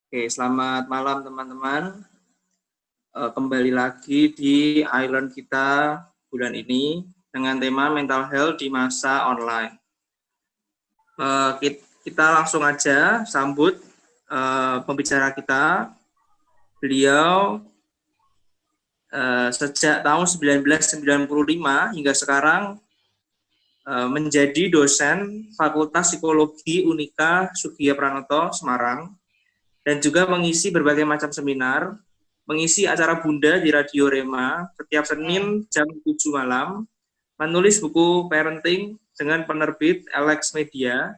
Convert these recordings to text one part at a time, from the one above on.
Oke, selamat malam teman-teman. Kembali lagi di island kita bulan ini dengan tema mental health di masa online. Kita langsung aja sambut pembicara kita. Beliau sejak tahun 1995 hingga sekarang menjadi dosen Fakultas Psikologi Unika Sugiya Pranoto Semarang dan juga mengisi berbagai macam seminar, mengisi acara Bunda di Radio Rema setiap Senin jam 7 malam, menulis buku parenting dengan penerbit Alex Media,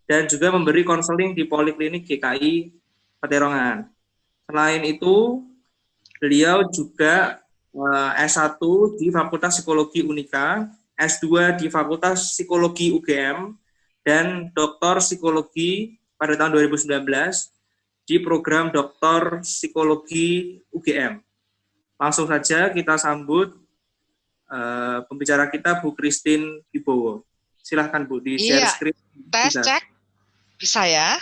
dan juga memberi konseling di Poliklinik GKI Peterongan. Selain itu, beliau juga S1 di Fakultas Psikologi Unika, S2 di Fakultas Psikologi UGM, dan Doktor Psikologi pada tahun 2019 di program Doktor Psikologi UGM. Langsung saja kita sambut pembicara kita, Bu Christine Wibowo. Silahkan Bu, di-share screen. Tes cek, bisa ya?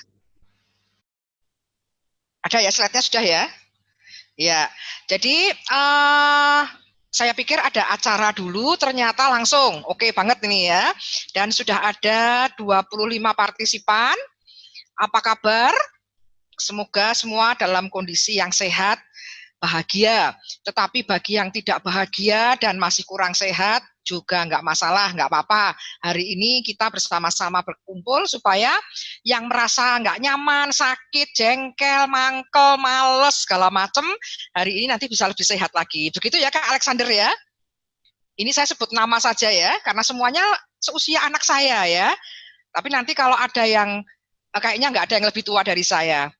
Ada ya slide-nya sudah ya? Ya, jadi saya pikir ada acara dulu, ternyata langsung oke banget ini ya. Dan sudah ada 25 partisipan. Apa kabar? Semoga semua dalam kondisi yang sehat, bahagia. Tetapi bagi yang tidak bahagia dan masih kurang sehat, juga nggak masalah, nggak apa-apa. Hari ini kita bersama-sama berkumpul supaya yang merasa nggak nyaman, sakit, jengkel, mangkel, males, segala macam, hari ini nanti bisa lebih sehat lagi. Begitu ya Kak Alexander ya? Ini saya sebut nama saja ya, karena semuanya seusia anak saya ya. Tapi nanti kalau ada yang, kayaknya nggak ada yang lebih tua dari saya.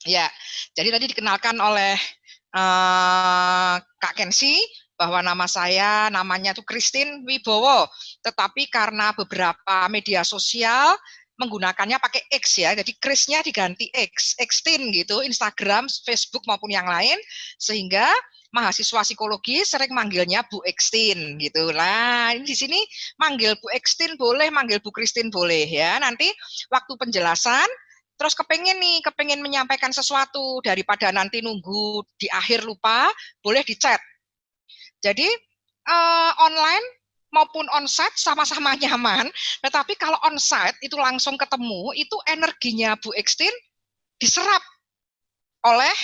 Ya, jadi tadi dikenalkan oleh Kak Kensi, bahwa nama saya namanya tuh Christine Wibowo, tetapi karena beberapa media sosial menggunakannya pakai X ya, jadi Chris-nya diganti Xtin gitu, Instagram, Facebook maupun yang lain, sehingga mahasiswa psikologi sering manggilnya Bu Xtin gitu. Nah, ini di sini manggil Bu Xtin boleh, manggil Bu Christine boleh ya. Nanti waktu penjelasan terus kepengen menyampaikan sesuatu, daripada nanti nunggu di akhir lupa, boleh di chat. Jadi online maupun onsite sama-sama nyaman, tetapi kalau onsite itu langsung ketemu, itu energinya Bu Xtin diserap oleh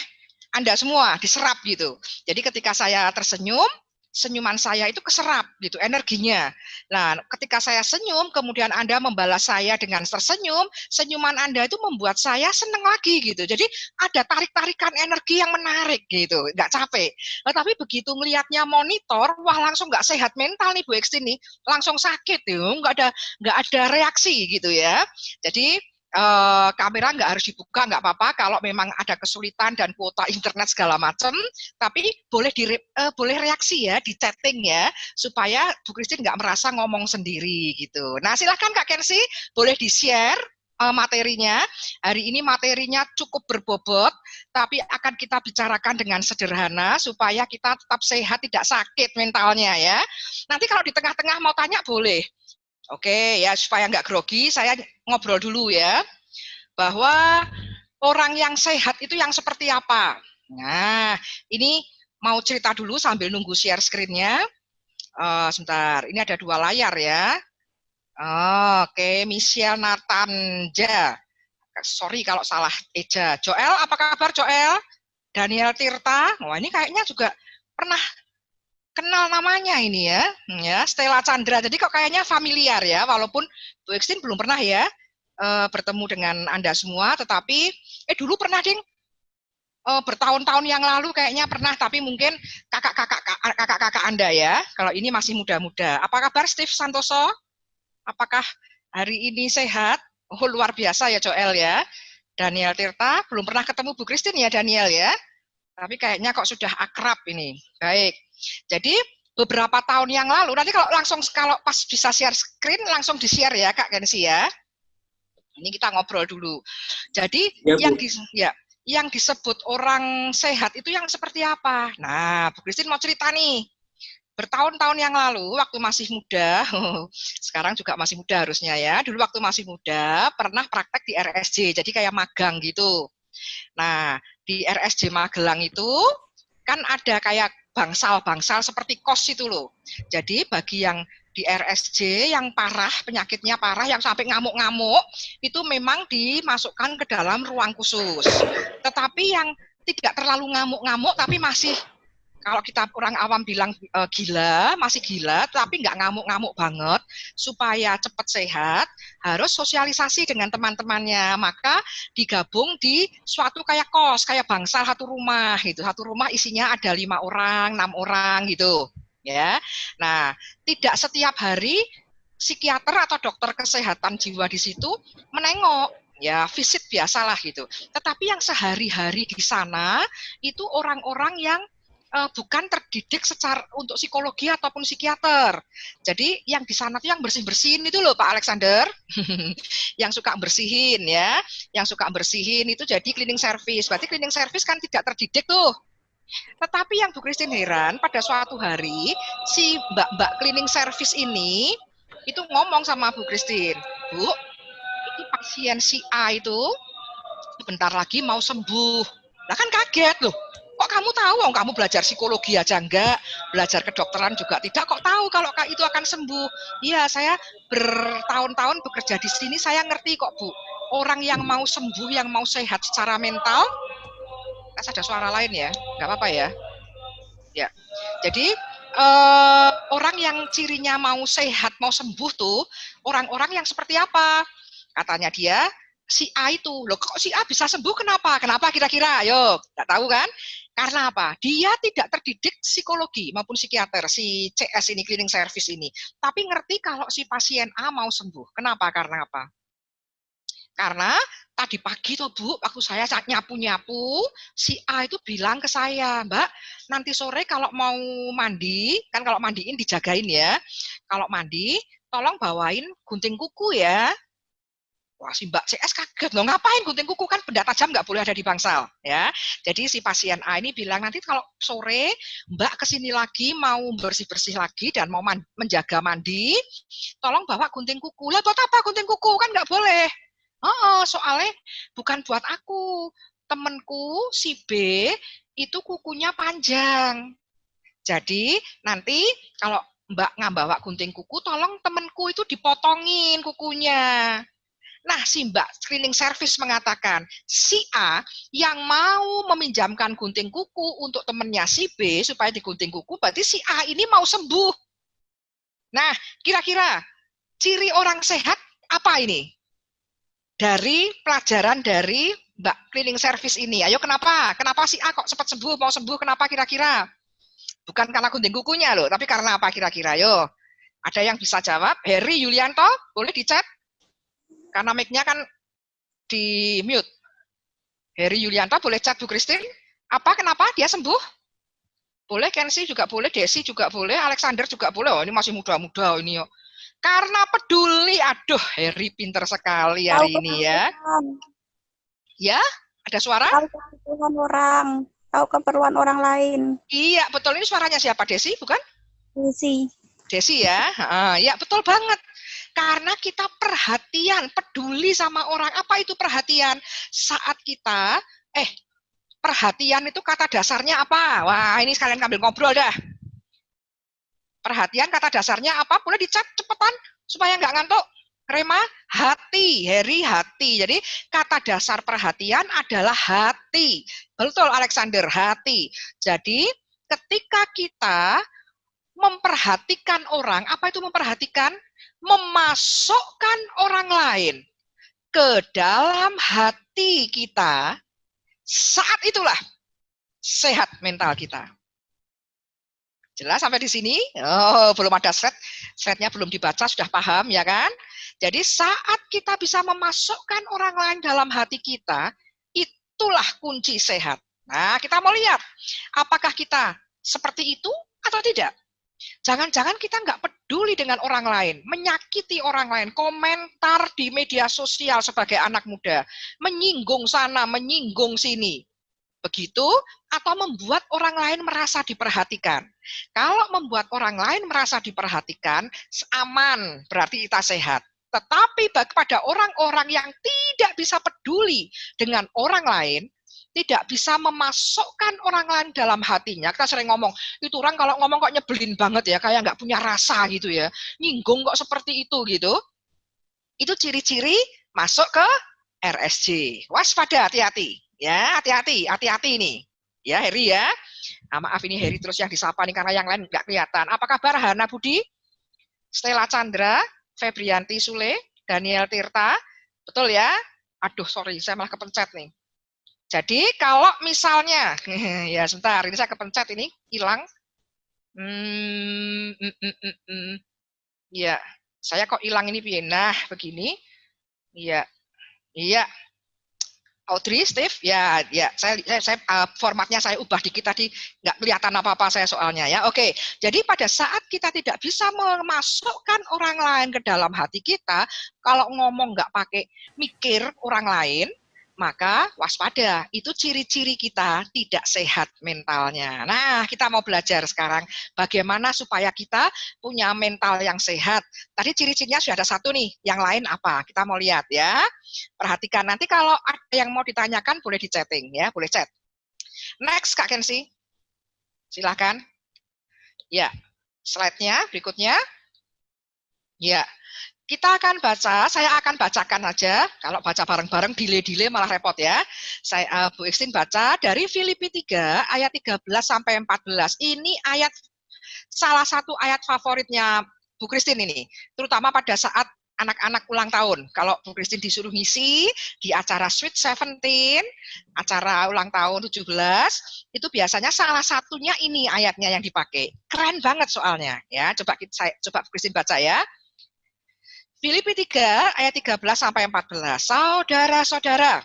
Anda semua, diserap gitu. Jadi ketika saya tersenyum, senyuman saya itu keserap gitu energinya. Nah, ketika saya senyum, kemudian Anda membalas saya dengan tersenyum, senyuman Anda itu membuat saya senang lagi gitu. Jadi ada tarik-tarikan energi yang menarik gitu, nggak capek. Tapi begitu melihatnya monitor, wah langsung nggak sehat mental nih Bu X ini, langsung sakit tuh, nggak ada reaksi gitu ya. Jadi kamera nggak harus dibuka, nggak apa-apa kalau memang ada kesulitan dan kuota internet segala macam, tapi boleh reaksi ya di chatting ya, supaya Bu Christine nggak merasa ngomong sendiri gitu. Nah silahkan Kak Kensi, boleh di-share materinya. Hari ini materinya cukup berbobot, tapi akan kita bicarakan dengan sederhana supaya kita tetap sehat, tidak sakit mentalnya ya. Nanti kalau di tengah-tengah mau tanya boleh. Oke, ya supaya nggak grogi, saya ngobrol dulu ya, bahwa orang yang sehat itu yang seperti apa. Nah, ini mau cerita dulu sambil nunggu share screen-nya. Sebentar, ini ada 2 layar ya. Oke, Michelle Natanja. Sorry kalau salah eja. Joel, apa kabar Joel? Daniel Tirta, wah ini kayaknya juga pernah kenal namanya ini ya, Stella Chandra. Jadi kok kayaknya familiar ya, walaupun Bu Extin belum pernah ya bertemu dengan Anda semua, tetapi dulu pernah ding, bertahun-tahun yang lalu kayaknya pernah, tapi mungkin kakak-kakak Anda ya. Kalau ini masih muda-muda. Apa kabar Steve Santoso? Apakah hari ini sehat? Oh luar biasa ya Joel ya. Daniel Tirta belum pernah ketemu Bu Christine ya Daniel ya. Tapi kayaknya kok sudah akrab ini. Baik. Jadi beberapa tahun yang lalu, nanti kalau pas bisa share screen langsung di-share ya Kak Kensi ya. Ini kita ngobrol dulu. Jadi ya, yang disebut orang sehat itu yang seperti apa? Nah, Bu Christine mau cerita nih. Bertahun-tahun yang lalu, waktu masih muda, sekarang juga masih muda harusnya ya, dulu waktu masih muda, pernah praktek di RSJ, jadi kayak magang gitu. Nah, di RSJ Magelang itu kan ada kayak bangsal-bangsal seperti kos itu loh. Jadi bagi yang di RSJ yang parah, penyakitnya parah, yang sampai ngamuk-ngamuk, itu memang dimasukkan ke dalam ruang khusus. Tetapi yang tidak terlalu ngamuk-ngamuk, tapi masih, kalau kita orang awam bilang gila, masih gila, tapi nggak ngamuk-ngamuk banget, supaya cepat sehat, harus sosialisasi dengan teman-temannya. Maka digabung di suatu kayak kos, kayak bangsal satu rumah gitu. Satu rumah isinya ada 5 orang, 6 orang gitu. Ya, nah tidak setiap hari psikiater atau dokter kesehatan jiwa di situ menengok, ya visit biasalah gitu. Tetapi yang sehari-hari di sana itu orang-orang yang bukan terdidik secara untuk psikologi ataupun psikiater. Jadi yang di sana tuh yang bersih-bersihin itu loh Pak Alexander. Yang suka bersihin ya, yang suka bersihin itu jadi cleaning service. Berarti cleaning service kan tidak terdidik tuh. Tetapi yang Bu Christine heran, pada suatu hari si mbak-mbak cleaning service ini itu ngomong sama Bu Christine, Bu, itu pasien si A itu sebentar lagi mau sembuh. Lah kan kaget loh. Kok kamu tahu? Kamu belajar psikologi aja enggak, belajar kedokteran juga tidak. Kok tahu kalau itu akan sembuh? Iya, saya bertahun-tahun bekerja di sini, saya ngerti kok Bu. Orang yang mau sembuh, yang mau sehat secara mental, ada suara lain ya, nggak apa-apa ya. Ya, jadi orang yang cirinya mau sehat, mau sembuh tuh, orang-orang yang seperti apa? Katanya dia, si A itu, loh kok si A bisa sembuh kenapa? Kenapa kira-kira? Ayo, nggak tahu kan? Karena apa? Dia tidak terdidik psikologi maupun psikiater, si CS ini, cleaning service ini. Tapi ngerti kalau si pasien A mau sembuh. Kenapa? Karena apa? Karena tadi pagi tuh Bu, waktu saya nyapu-nyapu, si A itu bilang ke saya, Mbak, nanti sore kalau mau mandi, kan kalau mandiin dijagain ya, kalau mandi, tolong bawain gunting kuku ya. Wah, si Mbak CS kaget loh, ngapain gunting kuku, kan benda tajam nggak boleh ada di bangsal ya. Jadi si pasien A ini bilang nanti kalau sore Mbak kesini lagi mau bersih-bersih lagi dan mau menjaga mandi, tolong bawa gunting kuku. Lah buat apa gunting kuku, kan nggak boleh. Oh, soalnya bukan buat aku, temenku si B itu kukunya panjang. Jadi nanti kalau Mbak bawa gunting kuku, tolong temenku itu dipotongin kukunya. Nah, si Mbak cleaning service mengatakan, si A yang mau meminjamkan gunting kuku untuk temennya si B supaya digunting kuku, berarti si A ini mau sembuh. Nah, kira-kira ciri orang sehat apa ini? Dari pelajaran dari Mbak cleaning service ini. Ayo kenapa? Kenapa si A kok cepat sembuh, mau sembuh, kenapa kira-kira? Bukan karena gunting kukunya loh, tapi karena apa kira-kira? Ayo, ada yang bisa jawab? Heri Yulianto, boleh di chat? Karena mic-nya kan di mute. Heri Yulianto boleh chat Bu Christine? Apa, kenapa dia sembuh? Boleh, Kensi juga boleh, Desi juga boleh, Alexander juga boleh. Oh, ini masih muda-muda ini yo. Karena peduli, aduh, Heri pinter sekali hari ini ya. Ya, ada suara? Tahu kebutuhan orang, tahu keperluan orang lain. Iya, betul. Ini suaranya siapa, Desi, bukan? Desi. Desi ya, ya betul banget. Karena kita perhatian, peduli sama orang. Apa itu perhatian? Saat kita, perhatian itu kata dasarnya apa? Wah, ini sekalian ambil ngobrol dah. Perhatian kata dasarnya apa? Boleh dicat cepetan supaya nggak ngantuk. Rema, hati, Heri, hati. Jadi kata dasar perhatian adalah hati. Betul Alexander, hati. Jadi ketika kita memperhatikan orang, apa itu memperhatikan? Memasukkan orang lain ke dalam hati kita, saat itulah sehat mental kita. Jelas sampai di sini? Oh, belum ada slide-nya belum dibaca, sudah paham ya kan? Jadi saat kita bisa memasukkan orang lain dalam hati kita, itulah kunci sehat. Nah, kita mau lihat, apakah kita seperti itu atau tidak? Jangan-jangan kita nggak peduli dengan orang lain, menyakiti orang lain, komentar di media sosial sebagai anak muda, menyinggung sana, menyinggung sini. Begitu, atau membuat orang lain merasa diperhatikan. Kalau membuat orang lain merasa diperhatikan, aman, berarti kita sehat. Tetapi pada orang-orang yang tidak bisa peduli dengan orang lain, tidak bisa memasukkan orang lain dalam hatinya. Kita sering ngomong, itu orang kalau ngomong kok nyebelin banget ya, kayak nggak punya rasa gitu ya, nyinggung kok seperti itu gitu. Itu ciri-ciri masuk ke RSJ. Waspada, hati-hati. Ya, hati-hati nih. Ya, Heri ya. Nah, maaf ini Heri terus yang disapa nih karena yang lain nggak kelihatan. Apa kabar Hana Budi? Stella Chandra, Febrianti Sule, Daniel Tirta. Betul ya? Aduh, sorry, saya malah kepencet nih. Jadi kalau misalnya, ya sebentar, ini saya kepencet ini, hilang. Ya, saya kok hilang ini, nah begini. Iya, Audrey, Steve, ya, saya formatnya saya ubah dikit tadi, nggak kelihatan apa-apa saya soalnya ya. Oke, jadi pada saat kita tidak bisa memasukkan orang lain ke dalam hati kita, kalau ngomong nggak pakai mikir orang lain, maka waspada, itu ciri-ciri kita tidak sehat mentalnya. Nah, kita mau belajar sekarang bagaimana supaya kita punya mental yang sehat. Tadi ciri-cirinya sudah ada satu nih, yang lain apa? Kita mau lihat ya. Perhatikan, nanti kalau ada yang mau ditanyakan boleh di chatting ya, boleh chat. Next, Kak Kensi. Silahkan. Ya, slide-nya berikutnya. Ya, kita akan baca, saya akan bacakan aja. Kalau baca bareng-bareng, delay malah repot ya. Saya Bu Ekstin baca dari Filipi 3 ayat 13 sampai 14. Ini ayat salah satu ayat favoritnya Bu Kristin ini, terutama pada saat anak-anak ulang tahun. Kalau Bu Kristin disuruh ngisi di acara Sweet 17, acara ulang tahun 17, itu biasanya salah satunya ini ayatnya yang dipakai. Keren banget soalnya ya. Coba Bu Kristin baca ya. Filipi 3 ayat 13 sampai 14. Saudara-saudara,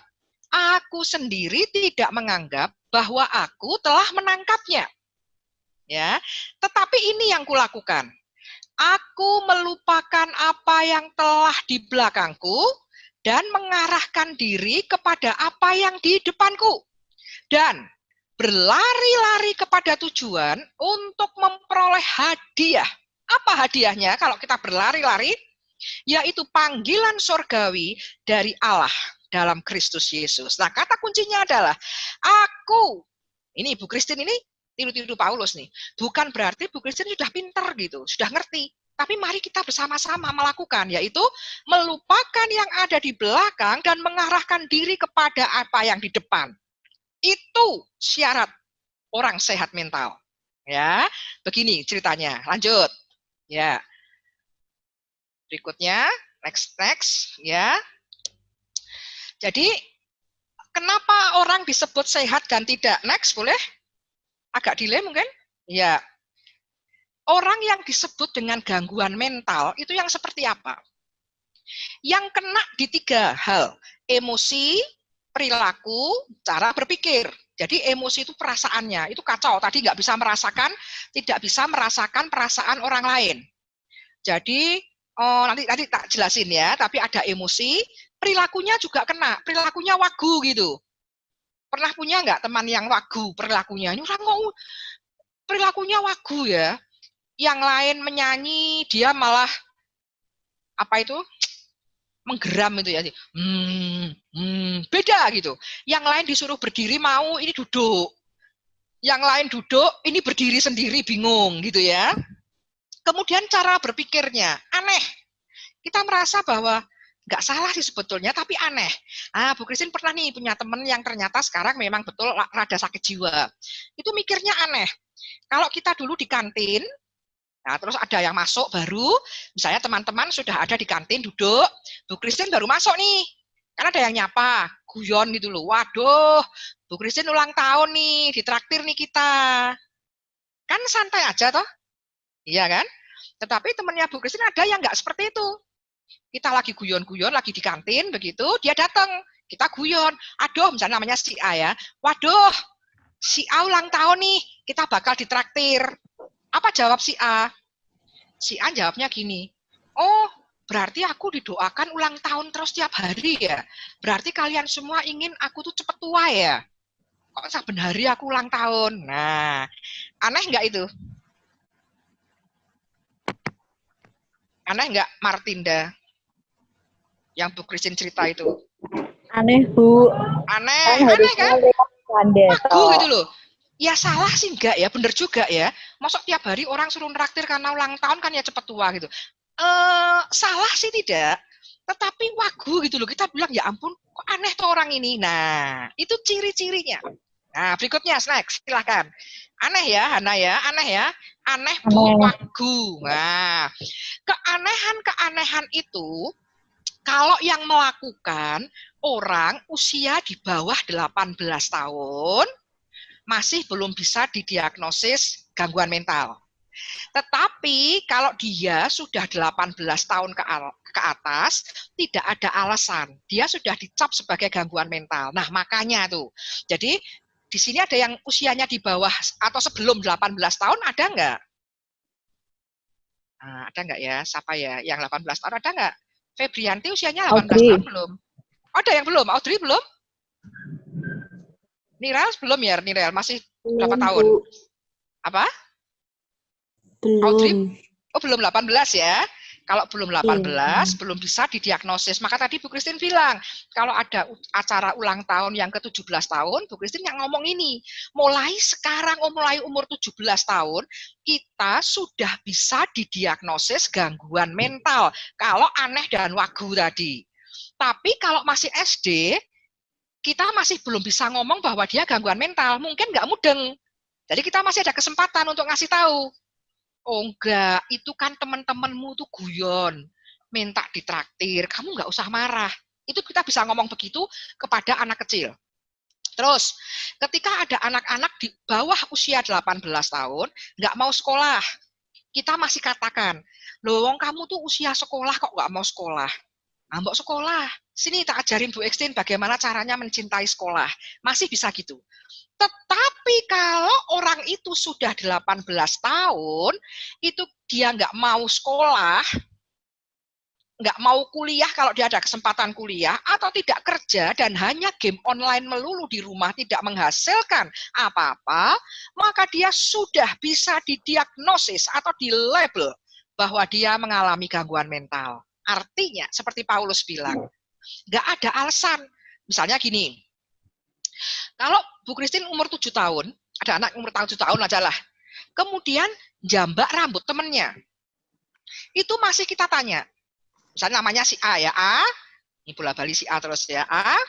aku sendiri tidak menganggap bahwa aku telah menangkapnya. Ya, tetapi ini yang kulakukan. Aku melupakan apa yang telah di belakangku dan mengarahkan diri kepada apa yang di depanku. Dan berlari-lari kepada tujuan untuk memperoleh hadiah. Apa hadiahnya kalau kita berlari-lari? Yaitu panggilan surgawi dari Allah dalam Kristus Yesus. Nah, kata kuncinya adalah aku. Ini Bu Kristin ini tiru-tiru Paulus nih. Bukan berarti Bu Kristin sudah pintar gitu, sudah ngerti. Tapi mari kita bersama-sama melakukan, yaitu melupakan yang ada di belakang dan mengarahkan diri kepada apa yang di depan. Itu syarat orang sehat mental. Ya, begini ceritanya. Lanjut. Ya. Berikutnya, next, ya. Jadi, kenapa orang disebut sehat dan tidak? Next, boleh? Agak delay mungkin? Ya. Orang yang disebut dengan gangguan mental, itu yang seperti apa? Yang kena di 3 hal. Emosi, perilaku, cara berpikir. Jadi emosi itu perasaannya, itu kacau. Tadi tidak bisa merasakan perasaan orang lain. Jadi, nanti tak jelasin ya, tapi ada emosi, perilakunya juga kena, perilakunya wagu gitu. Pernah punya nggak teman yang wagu perilakunya? Ini orang mau perilakunya wagu ya. Yang lain menyanyi, dia malah apa itu? Menggeram itu ya. Beda gitu. Yang lain disuruh berdiri mau, ini duduk. Yang lain duduk, ini berdiri sendiri bingung gitu ya. Kemudian cara berpikirnya, aneh. Kita merasa bahwa nggak salah sih sebetulnya, tapi aneh. Bu Kristin pernah nih punya teman yang ternyata sekarang memang betul rada sakit jiwa. Itu mikirnya aneh. Kalau kita dulu di kantin, nah terus ada yang masuk baru, misalnya teman-teman sudah ada di kantin duduk, Bu Kristin baru masuk nih. Kan ada yang nyapa, guyon gitu loh. Waduh, Bu Kristin ulang tahun nih, ditraktir nih kita. Kan santai aja toh? Iya kan? Tetapi temannya Bu Kristin ada yang nggak seperti itu. Kita lagi guyon-guyon, lagi di kantin, begitu, dia datang. Kita guyon. Aduh, misalnya namanya si A ya. Waduh, si A ulang tahun nih, kita bakal ditraktir. Apa jawab si A? Si A jawabnya gini, oh, berarti aku didoakan ulang tahun terus tiap hari ya? Berarti kalian semua ingin aku tuh cepet tua ya? Kok saben hari aku ulang tahun? Nah, aneh nggak itu? Aneh nggak, Martinda? Yang Bu Christine cerita itu. Aneh, Bu. Aneh kan? Wagu gitu loh. Ya salah sih enggak ya, bener juga ya. Masuk tiap hari orang suruh nraktir karena ulang tahun kan ya cepet tua gitu. Salah sih tidak, tetapi wagu gitu loh. Kita bilang ya ampun, kok aneh tuh orang ini. Nah, itu ciri-cirinya. Nah, berikutnya next, silahkan. Aneh ya, Hana ya, aneh ya. Aneh Bu, wagu. Nah, keanehan-keanehan itu kalau yang melakukan orang usia di bawah 18 tahun masih belum bisa didiagnosis gangguan mental. Tetapi kalau dia sudah 18 tahun ke atas, tidak ada alasan. Dia sudah dicap sebagai gangguan mental. Nah, makanya tuh. Jadi, di sini ada yang usianya di bawah atau sebelum 18 tahun, ada nggak? Nah, ada nggak ya? Siapa ya? Yang 18 tahun ada nggak? Febrianti usianya 18 tahun belum? Ada yang belum? Audrey belum? Nirel belum ya? Nirel masih berapa tahun? Bu. Apa? Belum. Audrey? Oh, belum 18 ya. Kalau belum 18, belum bisa didiagnosis. Maka tadi Bu Christine bilang, kalau ada acara ulang tahun yang ke-17 tahun, Bu Christine yang ngomong ini, mulai sekarang, mulai umur 17 tahun, kita sudah bisa didiagnosis gangguan mental. Kalau aneh dan wagu tadi. Tapi kalau masih SD, kita masih belum bisa ngomong bahwa dia gangguan mental. Mungkin nggak mudeng. Jadi kita masih ada kesempatan untuk ngasih tahu. Oh enggak, itu kan teman-temanmu tuh guyon, minta ditraktir, kamu nggak usah marah. Itu kita bisa ngomong begitu kepada anak kecil. Terus, ketika ada anak-anak di bawah usia 18 tahun, nggak mau sekolah, kita masih katakan, loh kamu tuh usia sekolah kok nggak mau sekolah? Mbok sekolah, sini tak ajarin Bu Ekstin bagaimana caranya mencintai sekolah. Masih bisa gitu. Tetapi kalau orang itu sudah 18 tahun, itu dia nggak mau sekolah, nggak mau kuliah kalau dia ada kesempatan kuliah, atau tidak kerja dan hanya game online melulu di rumah tidak menghasilkan apa-apa, maka dia sudah bisa didiagnosis atau dilabel bahwa dia mengalami gangguan mental. Artinya, seperti Paulus bilang, nggak ada alasan. Misalnya gini, kalau Bu Christine umur 7 tahun, ada anak umur 7 tahun aja lah, kemudian jambak rambut temennya, itu masih kita tanya, misalnya namanya si A ya, A, ini bola bali si A terus ya, A,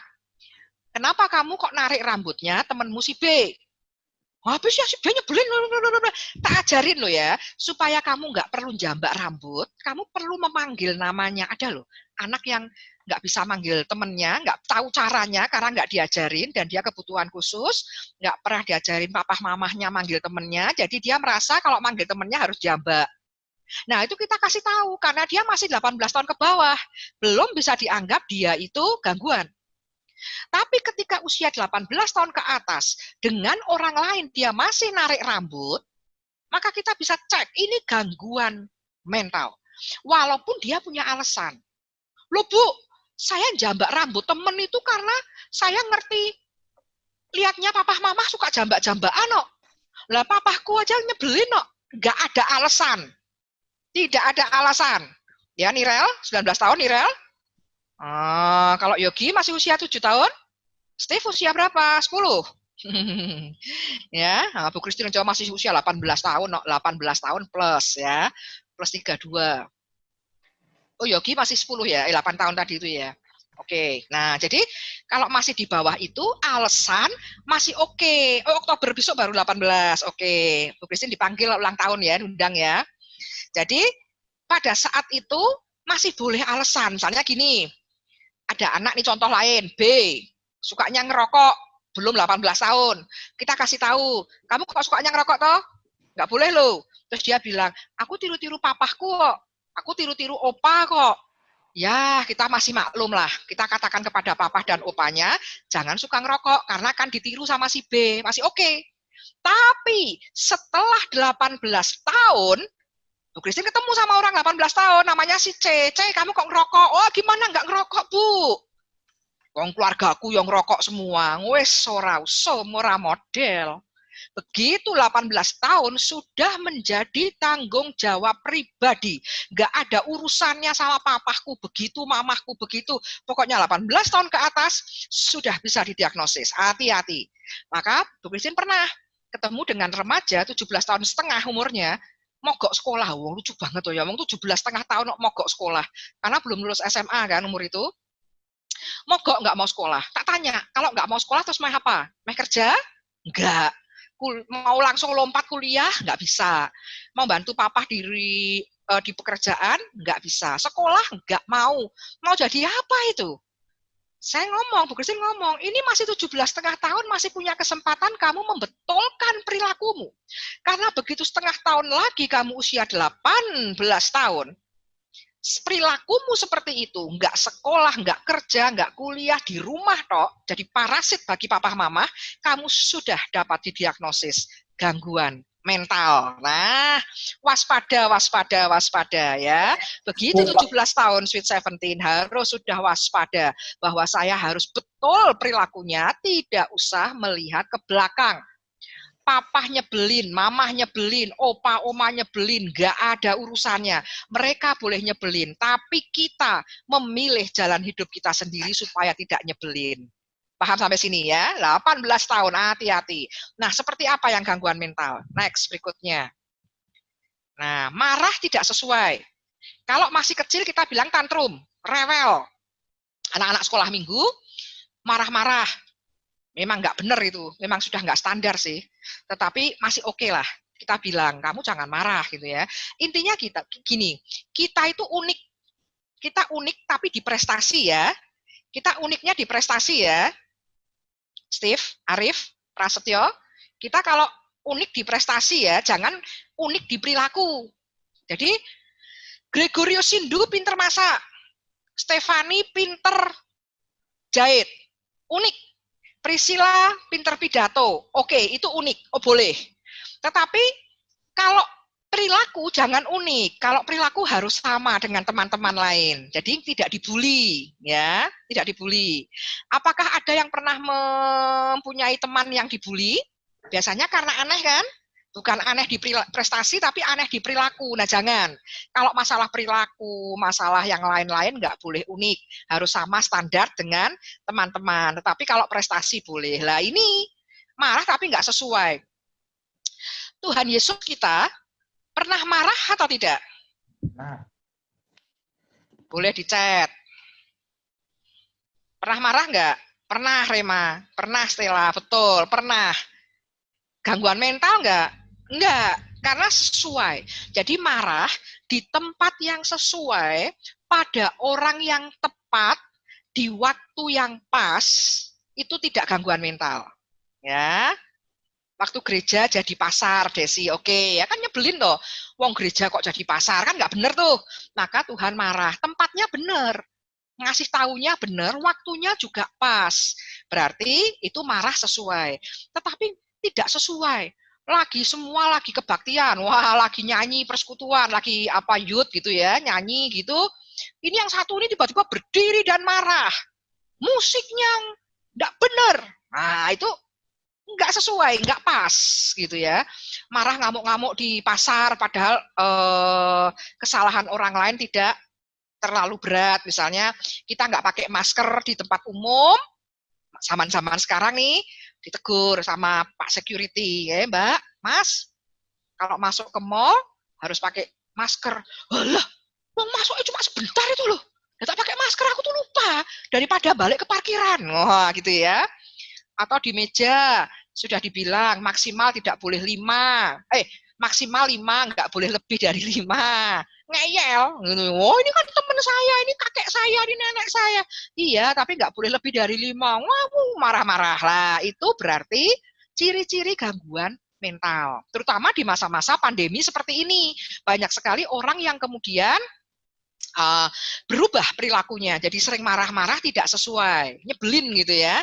kenapa kamu kok narik rambutnya temenmu si B? Habis ya si B nyebelin, tak ajarin lo ya, supaya kamu nggak perlu jambak rambut, kamu perlu memanggil namanya. Ada loh, anak yang nggak bisa manggil temennya, nggak tahu caranya karena nggak diajarin dan dia kebutuhan khusus, nggak pernah diajarin papa mamahnya manggil temennya, jadi dia merasa kalau manggil temennya harus jambak. Nah itu kita kasih tahu karena dia masih 18 tahun ke bawah, belum bisa dianggap dia itu gangguan. Tapi ketika usia 18 tahun ke atas, dengan orang lain dia masih narik rambut, maka kita bisa cek, ini gangguan mental. Walaupun dia punya alasan. Loh Bu, saya jambak rambut temen itu karena saya ngerti, lihatnya papa mama suka jambak-jambakan kok. Lah papahku aja nyebelin kok. Nggak ada alasan. Tidak ada alasan. Ya Nirel, 19 tahun Nirel. Kalau Yogi masih usia 7 tahun, Steve usia berapa? 10. Ya, Bu Christine Jawa masih usia 18 tahun, 18 tahun plus ya, plus 32. Oh Yogi masih 10 ya, 8 tahun tadi itu ya. Oke, nah jadi kalau masih di bawah itu alasan masih oke. Oh Oktober besok baru 18, oke. Bu Christine dipanggil ulang tahun ya, undang ya. Jadi pada saat itu masih boleh alasan, misalnya gini, ada anak nih contoh lain, B, sukanya ngerokok, belum 18 tahun. Kita kasih tahu, kamu kok sukanya ngerokok toh? Nggak boleh loh. Terus dia bilang, aku tiru-tiru papahku kok, aku tiru-tiru opa kok. Ya, kita masih maklum lah. Kita katakan kepada papa dan opanya, jangan suka ngerokok, karena kan ditiru sama si B, masih oke. Tapi setelah 18 tahun, Bu Christine ketemu sama orang 18 tahun, namanya si C. C, kamu kok ngerokok? Oh, gimana nggak ngerokok, Bu? Wong keluargaku yang ngerokok semua, wes ora model. Begitu 18 tahun sudah menjadi tanggung jawab pribadi. Nggak ada urusannya sama papaku begitu, mamahku begitu. Pokoknya 18 tahun ke atas sudah bisa didiagnosis. Hati-hati. Maka Bu Christine pernah ketemu dengan remaja 17 tahun setengah umurnya, mogok sekolah. Wong lucu banget tuh ya, wong 17 setengah tahun mogok sekolah. Karena belum lulus SMA kan umur itu. Mogok nggak mau sekolah. Tak tanya, kalau nggak mau sekolah terus mau apa? Mau kerja? Enggak. Mau langsung lompat kuliah? Nggak bisa. Mau bantu papa di pekerjaan? Nggak bisa. Sekolah? Nggak mau. Mau jadi apa itu? Saya ngomong, Bu Christine ngomong, ini masih 17,5 tahun, masih punya kesempatan kamu membetulkan perilakumu. Karena begitu setengah tahun lagi kamu usia 18 tahun, perilakumu seperti itu, nggak sekolah, nggak kerja, nggak kuliah, di rumah tok, jadi parasit bagi papa mama, kamu sudah dapat didiagnosis gangguan mental. Nah, waspada, waspada, waspada ya. Begitu 17 tahun, Sweet 17 harus sudah waspada bahwa saya harus betul perilakunya, tidak usah melihat ke belakang. Papa nyebelin, mamah nyebelin, opa, oma nyebelin, nggak ada urusannya. Mereka boleh nyebelin, tapi kita memilih jalan hidup kita sendiri supaya tidak nyebelin. Paham sampai sini ya? 18 tahun, hati-hati. Nah, seperti apa yang gangguan mental? Next, berikutnya. Nah, marah tidak sesuai. Kalau masih kecil kita bilang tantrum, rewel. Anak-anak sekolah minggu, marah-marah. Memang nggak benar itu, memang sudah nggak standar sih. Tetapi masih oke lah. Kita bilang, kamu jangan marah gitu ya. Intinya kita gini, kita itu unik. Kita unik tapi di prestasi ya. Kita uniknya di prestasi ya. Steve, Arif, Prasetyo, kita kalau unik di prestasi ya, jangan unik di perilaku. Jadi, Gregorius Sindu pinter masak, Stefani pinter jahit, unik. Priscilla pinter pidato, oke, itu unik, oh boleh. Tetapi, kalau perilaku jangan unik, kalau perilaku harus sama dengan teman-teman lain. Jadi tidak dibully, ya, tidak dibully. Apakah ada yang pernah mempunyai teman yang dibully? Biasanya karena aneh kan? Bukan aneh di prestasi, tapi aneh di perilaku. Nah jangan. Kalau masalah perilaku, masalah yang lain-lain nggak boleh unik. Harus sama standar dengan teman-teman. Tetapi kalau prestasi boleh. Lah ini marah tapi nggak sesuai. Tuhan Yesus kita pernah marah atau tidak? Nah. Boleh dicet. Pernah marah nggak? Pernah, Rema. Pernah, Stella. Betul, pernah. Gangguan mental nggak? Nggak, karena sesuai. Jadi marah di tempat yang sesuai, pada orang yang tepat, di waktu yang pas, itu tidak gangguan mental. Ya. Waktu gereja jadi pasar, Desi, oke, ya kan nyebelin toh. Wong gereja kok jadi pasar, kan nggak bener tuh. Maka Tuhan marah, tempatnya bener. Ngasih taunya bener, waktunya juga pas. Berarti itu marah sesuai. Tetapi tidak sesuai. Semua lagi kebaktian, wah lagi nyanyi persekutuan, lagi apa youth gitu ya, nyanyi gitu. Ini yang satu ini tiba-tiba berdiri dan marah. Musiknya nggak bener. Nah itu nggak sesuai, nggak pas gitu ya. Marah ngamuk-ngamuk di pasar padahal kesalahan orang lain tidak terlalu berat. Misalnya kita nggak pakai masker di tempat umum, zaman-zaman sekarang nih ditegur sama Pak Security, ya Mbak, Mas, kalau masuk ke mall harus pakai masker. Alah, mau masuknya cuma sebentar itu loh. Ya tak pakai masker aku tuh lupa daripada balik ke parkiran. Wah, gitu ya. Atau di meja sudah dibilang maksimal tidak boleh 5. Maksimal 5, nggak boleh lebih dari 5. Ngeyel. Oh, ini kan teman saya, ini kakek saya, ini nenek saya. Iya, tapi nggak boleh lebih dari 5. Wah, marah-marah lah. Itu berarti ciri-ciri gangguan mental. Terutama di masa-masa pandemi seperti ini. Banyak sekali orang yang kemudian berubah perilakunya. Jadi sering marah-marah tidak sesuai. Nyebelin gitu ya.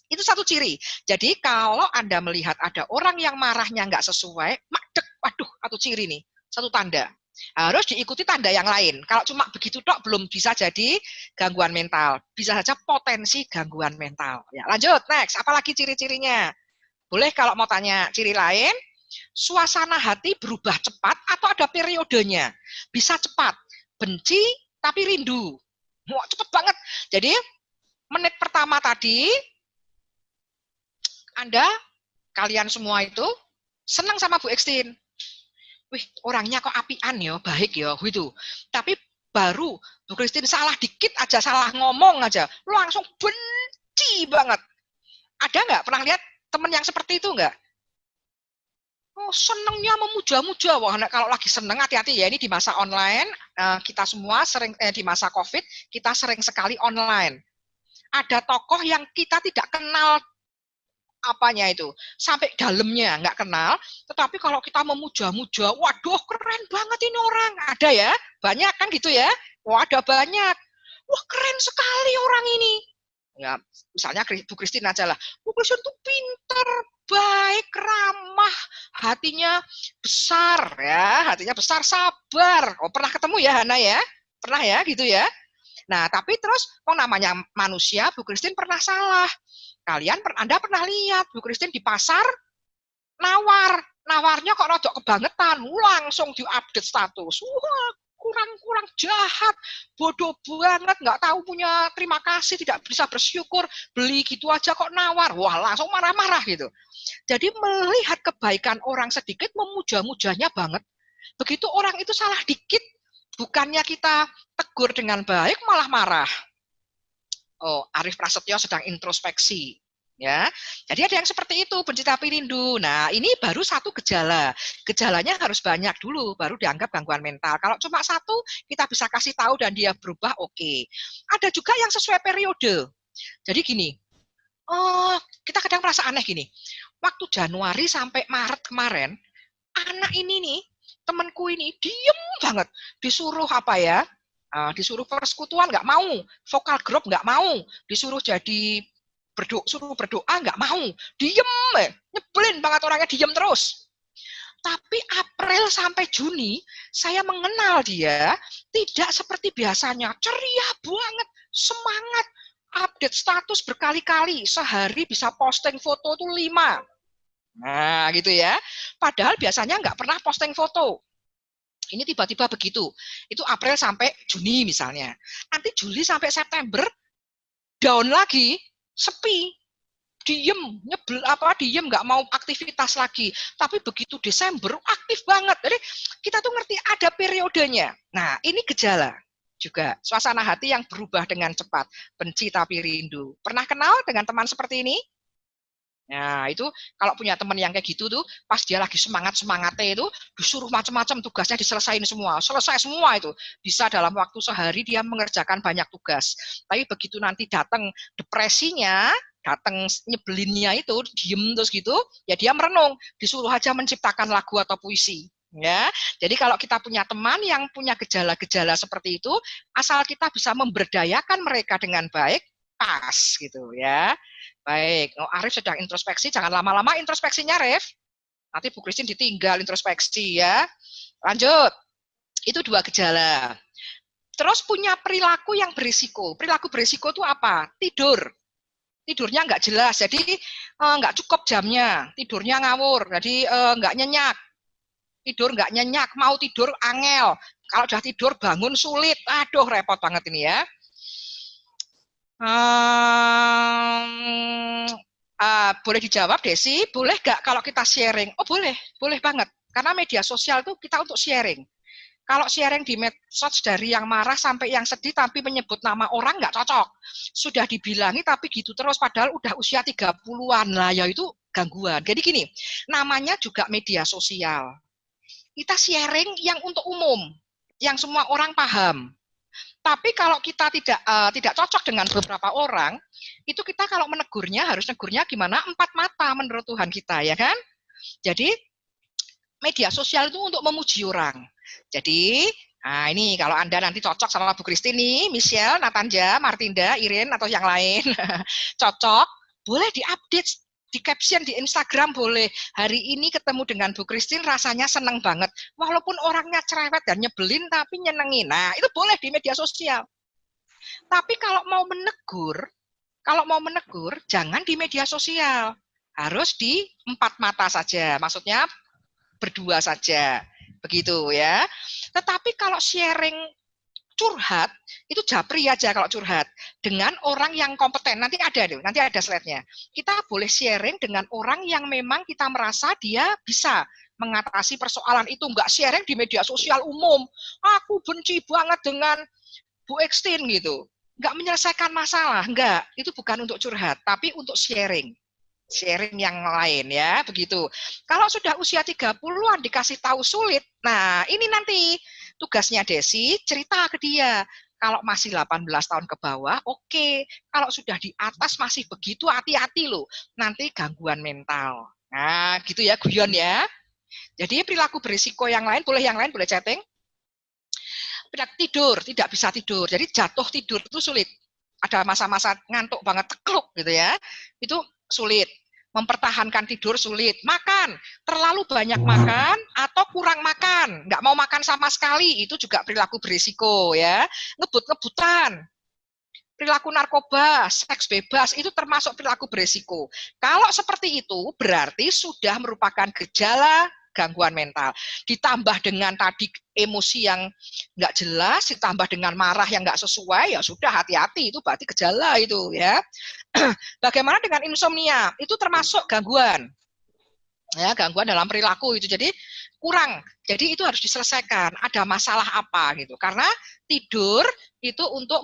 Itu satu ciri. Jadi kalau Anda melihat ada orang yang marahnya nggak sesuai, madek, waduh, satu ciri nih, satu tanda. Harus diikuti tanda yang lain. Kalau cuma begitu dok, belum bisa jadi gangguan mental. Bisa saja potensi gangguan mental. Ya, lanjut, next. Apalagi ciri-cirinya? Boleh kalau mau tanya ciri lain, suasana hati berubah cepat atau ada periodenya. Bisa cepat, benci tapi rindu. Wah, cepet banget. Jadi menit pertama tadi, kalian semua itu senang sama Bu Ekstin. Wih, orangnya kok apian ya, baik ya, gitu. Tapi baru Bu Kristin salah dikit aja, salah ngomong aja, langsung benci banget. Ada nggak pernah lihat teman yang seperti itu nggak? Oh, senengnya memuja-muja. Wah, kalau lagi seneng hati-hati ya, ini di masa online, kita semua sering, di masa COVID, kita sering sekali online. Ada tokoh yang kita tidak kenal apanya itu, sampai dalamnya nggak kenal, tetapi kalau kita memuja-muja, waduh keren banget ini orang, ada ya, banyak kan gitu ya, wah ada banyak, wah keren sekali orang ini, ya misalnya Bu Kristin aja lah, Bu Kristin tuh pinter, baik, ramah, hatinya besar ya, hatinya besar, sabar, oh pernah ketemu ya Hana ya, pernah ya gitu ya. Nah, tapi terus, namanya manusia, Bu Kristin pernah salah. Anda pernah lihat Bu Kristin di pasar nawarnya kok rodok kebangetan, langsung diupdate status. Wah, kurang jahat, bodoh banget, nggak tahu punya terima kasih, tidak bisa bersyukur, beli gitu aja kok nawar. Wah, langsung marah-marah gitu. Jadi melihat kebaikan orang sedikit, memuja-mujanya banget. Begitu orang itu salah dikit, bukannya kita tegur dengan baik, malah marah. Oh, Arief Prasetyo sedang introspeksi. Ya, jadi ada yang seperti itu, benci tapi rindu. Nah, ini baru satu gejala. Gejalanya harus banyak dulu, baru dianggap gangguan mental. Kalau cuma satu, kita bisa kasih tahu dan dia berubah, oke. Ada juga yang sesuai periode. Jadi gini, kita kadang merasa aneh gini. Waktu Januari sampai Maret kemarin, anak ini nih, temanku ini diem banget, disuruh apa ya? Disuruh persekutuan nggak mau, vokal grup nggak mau, disuruh jadi suruh berdoa nggak mau, diem, nyebelin banget orangnya, diem terus. Tapi April sampai Juni, saya mengenal dia tidak seperti biasanya, ceria banget, semangat, update status berkali-kali, sehari bisa posting foto tuh 5. Nah, gitu ya. Padahal biasanya nggak pernah posting foto. Ini tiba-tiba begitu. Itu April sampai Juni misalnya. Nanti Juli sampai September down lagi, sepi. Diem, diem nggak mau aktivitas lagi. Tapi begitu Desember aktif banget. Jadi kita tuh ngerti ada periodenya. Nah, ini gejala juga. Suasana hati yang berubah dengan cepat, benci tapi rindu. Pernah kenal dengan teman seperti ini? Nah, itu kalau punya teman yang kayak gitu tuh, pas dia lagi semangatnya itu, disuruh macam-macam tugasnya diselesain semua. Selesai semua itu. Bisa dalam waktu sehari dia mengerjakan banyak tugas. Tapi begitu nanti datang depresinya, datang nyebelinnya itu, diem terus gitu, ya dia merenung. Disuruh aja menciptakan lagu atau puisi. Ya, jadi kalau kita punya teman yang punya gejala-gejala seperti itu, asal kita bisa memberdayakan mereka dengan baik, pas gitu ya. Baik, Arief sedang introspeksi, jangan lama-lama introspeksinya, Arif. Nanti Bu Kristin ditinggal introspeksi ya. Lanjut, itu 2 gejala. Terus punya perilaku yang berisiko. Perilaku berisiko itu apa? Tidurnya nggak jelas, jadi nggak cukup jamnya. Tidurnya ngawur, jadi nggak nyenyak. Tidur nggak nyenyak, mau tidur angel. Kalau udah tidur bangun sulit. Aduh, repot banget ini ya. Boleh dijawab Desi, boleh nggak kalau kita sharing? Oh boleh banget. Karena media sosial itu kita untuk sharing. Kalau sharing di medsos dari yang marah sampai yang sedih tapi menyebut nama orang nggak cocok. Sudah dibilangi tapi gitu terus padahal udah usia 30-an lah, ya itu gangguan. Jadi gini, namanya juga media sosial. Kita sharing yang untuk umum, yang semua orang paham. Tapi kalau kita tidak cocok dengan beberapa orang, itu kita kalau menegurnya harus negurnya gimana? 4 mata menurut Tuhan kita, ya kan? Jadi media sosial itu untuk memuji orang. Jadi, nah ini kalau Anda nanti cocok sama Bu Kristin nih, Michelle, Natanja, Martinda, Irin atau yang lain, cocok, boleh diupdate di caption di Instagram boleh. Hari ini ketemu dengan Bu Kristin rasanya seneng banget. Walaupun orangnya cerewet dan nyebelin tapi nyenengin. Nah, itu boleh di media sosial. Tapi kalau mau menegur jangan di media sosial. harus di 4 mata saja, maksudnya berdua saja, begitu ya. Tetapi kalau sharing curhat, itu japri aja kalau curhat. Dengan orang yang kompeten, nanti ada slide-nya. Kita boleh sharing dengan orang yang memang kita merasa dia bisa mengatasi persoalan itu, enggak sharing di media sosial umum. Aku benci banget dengan Bu Ekstin gitu. Enggak menyelesaikan masalah, enggak. Itu bukan untuk curhat, tapi untuk sharing. Sharing yang lain ya, begitu. Kalau sudah usia 30-an dikasih tahu sulit, nah ini nanti tugasnya Desi cerita ke dia. Kalau masih 18 tahun ke bawah, oke. Kalau sudah di atas masih begitu, hati-hati loh. Nanti gangguan mental. Nah, gitu ya, guyon ya. Jadi perilaku berisiko yang lain boleh chatting. Tidur, tidak bisa tidur. Jadi jatuh tidur itu sulit. Ada masa-masa ngantuk banget, cekluk gitu ya. Itu sulit. Mempertahankan tidur sulit. Makan, terlalu banyak makan atau kurang makan. Nggak mau makan sama sekali, itu juga perilaku berisiko ya. Ngebut-ngebutan, perilaku narkoba, seks bebas, itu termasuk perilaku berisiko. Kalau seperti itu, berarti sudah merupakan gejala gangguan mental. Ditambah dengan tadi emosi yang nggak jelas, ditambah dengan marah yang nggak sesuai, ya sudah hati-hati, itu berarti gejala itu ya. Bagaimana dengan insomnia? Itu termasuk gangguan. Ya, gangguan dalam perilaku itu. Jadi kurang. Jadi itu harus diselesaikan. Ada masalah apa gitu. Karena tidur itu untuk